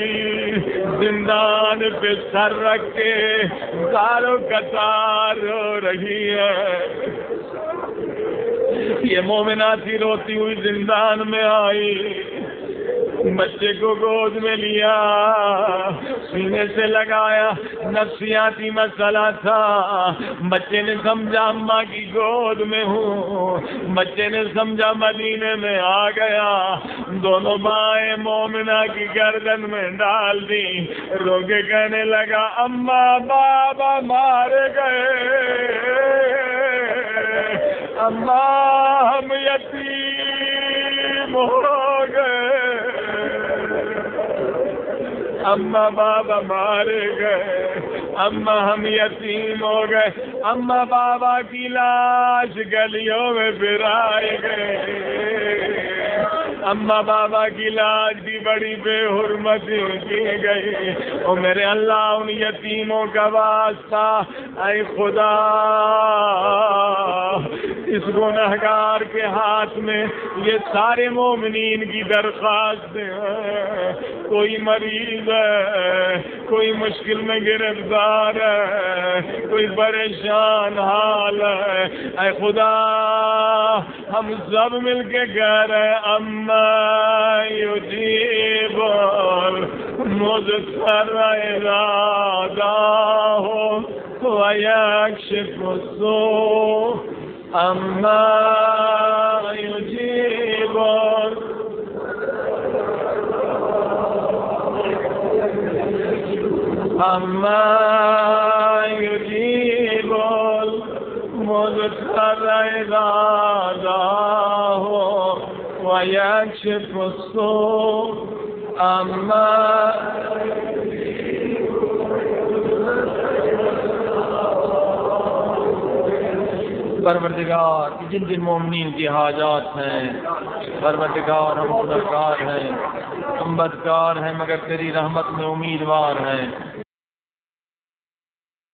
زندان پہ سر رکھ کے زاروں قطار رو رہی ہے۔ یہ مومنہ تھی، روتی ہوئی زندان میں آئی، بچے کو گود میں لیا، سینے سے لگایا، نفسیاتی مسئلہ تھا، بچے نے سمجھا اماں کی گود میں ہوں، بچے نے سمجھا مدینے میں آ گیا، دونوں بائیں مومنہ کی گردن میں ڈال دی، رو کے کہنے لگا اماں بابا مارے گئے، اماں ہم یتیم ہو گئے، اما بابا مارے گئے، اما ہم یتیم ہو گئے، اما بابا کی لاش گلیوں میں پھرائے گئے، اما بابا کی لاش بھی بڑی بے حرمتی کی گئی۔ او میرے اللہ ان یتیموں کا واسطہ، اے خدا اس گنہگار کے ہاتھ میں یہ سارے مومنین کی درخواستیں ہیں، کوئی مریض ہے، کوئی مشکل میں گرفتار ہے، کوئی پریشان حال ہے، اے خدا ہم سب مل کے کہہ رہے ہیں اما یجیب مضطر اذا دعاہ ویکشف السوء، اما یجیب اما یجیب المضطر اذا دعاہ ویکشف السوء، اما پروردگار جن جن مومنین کی حاجات ہیں، پروردگار ہم گنہگار ہیں، ہم بدکار ہیں، مگر تیری رحمت میں امیدوار ہیں۔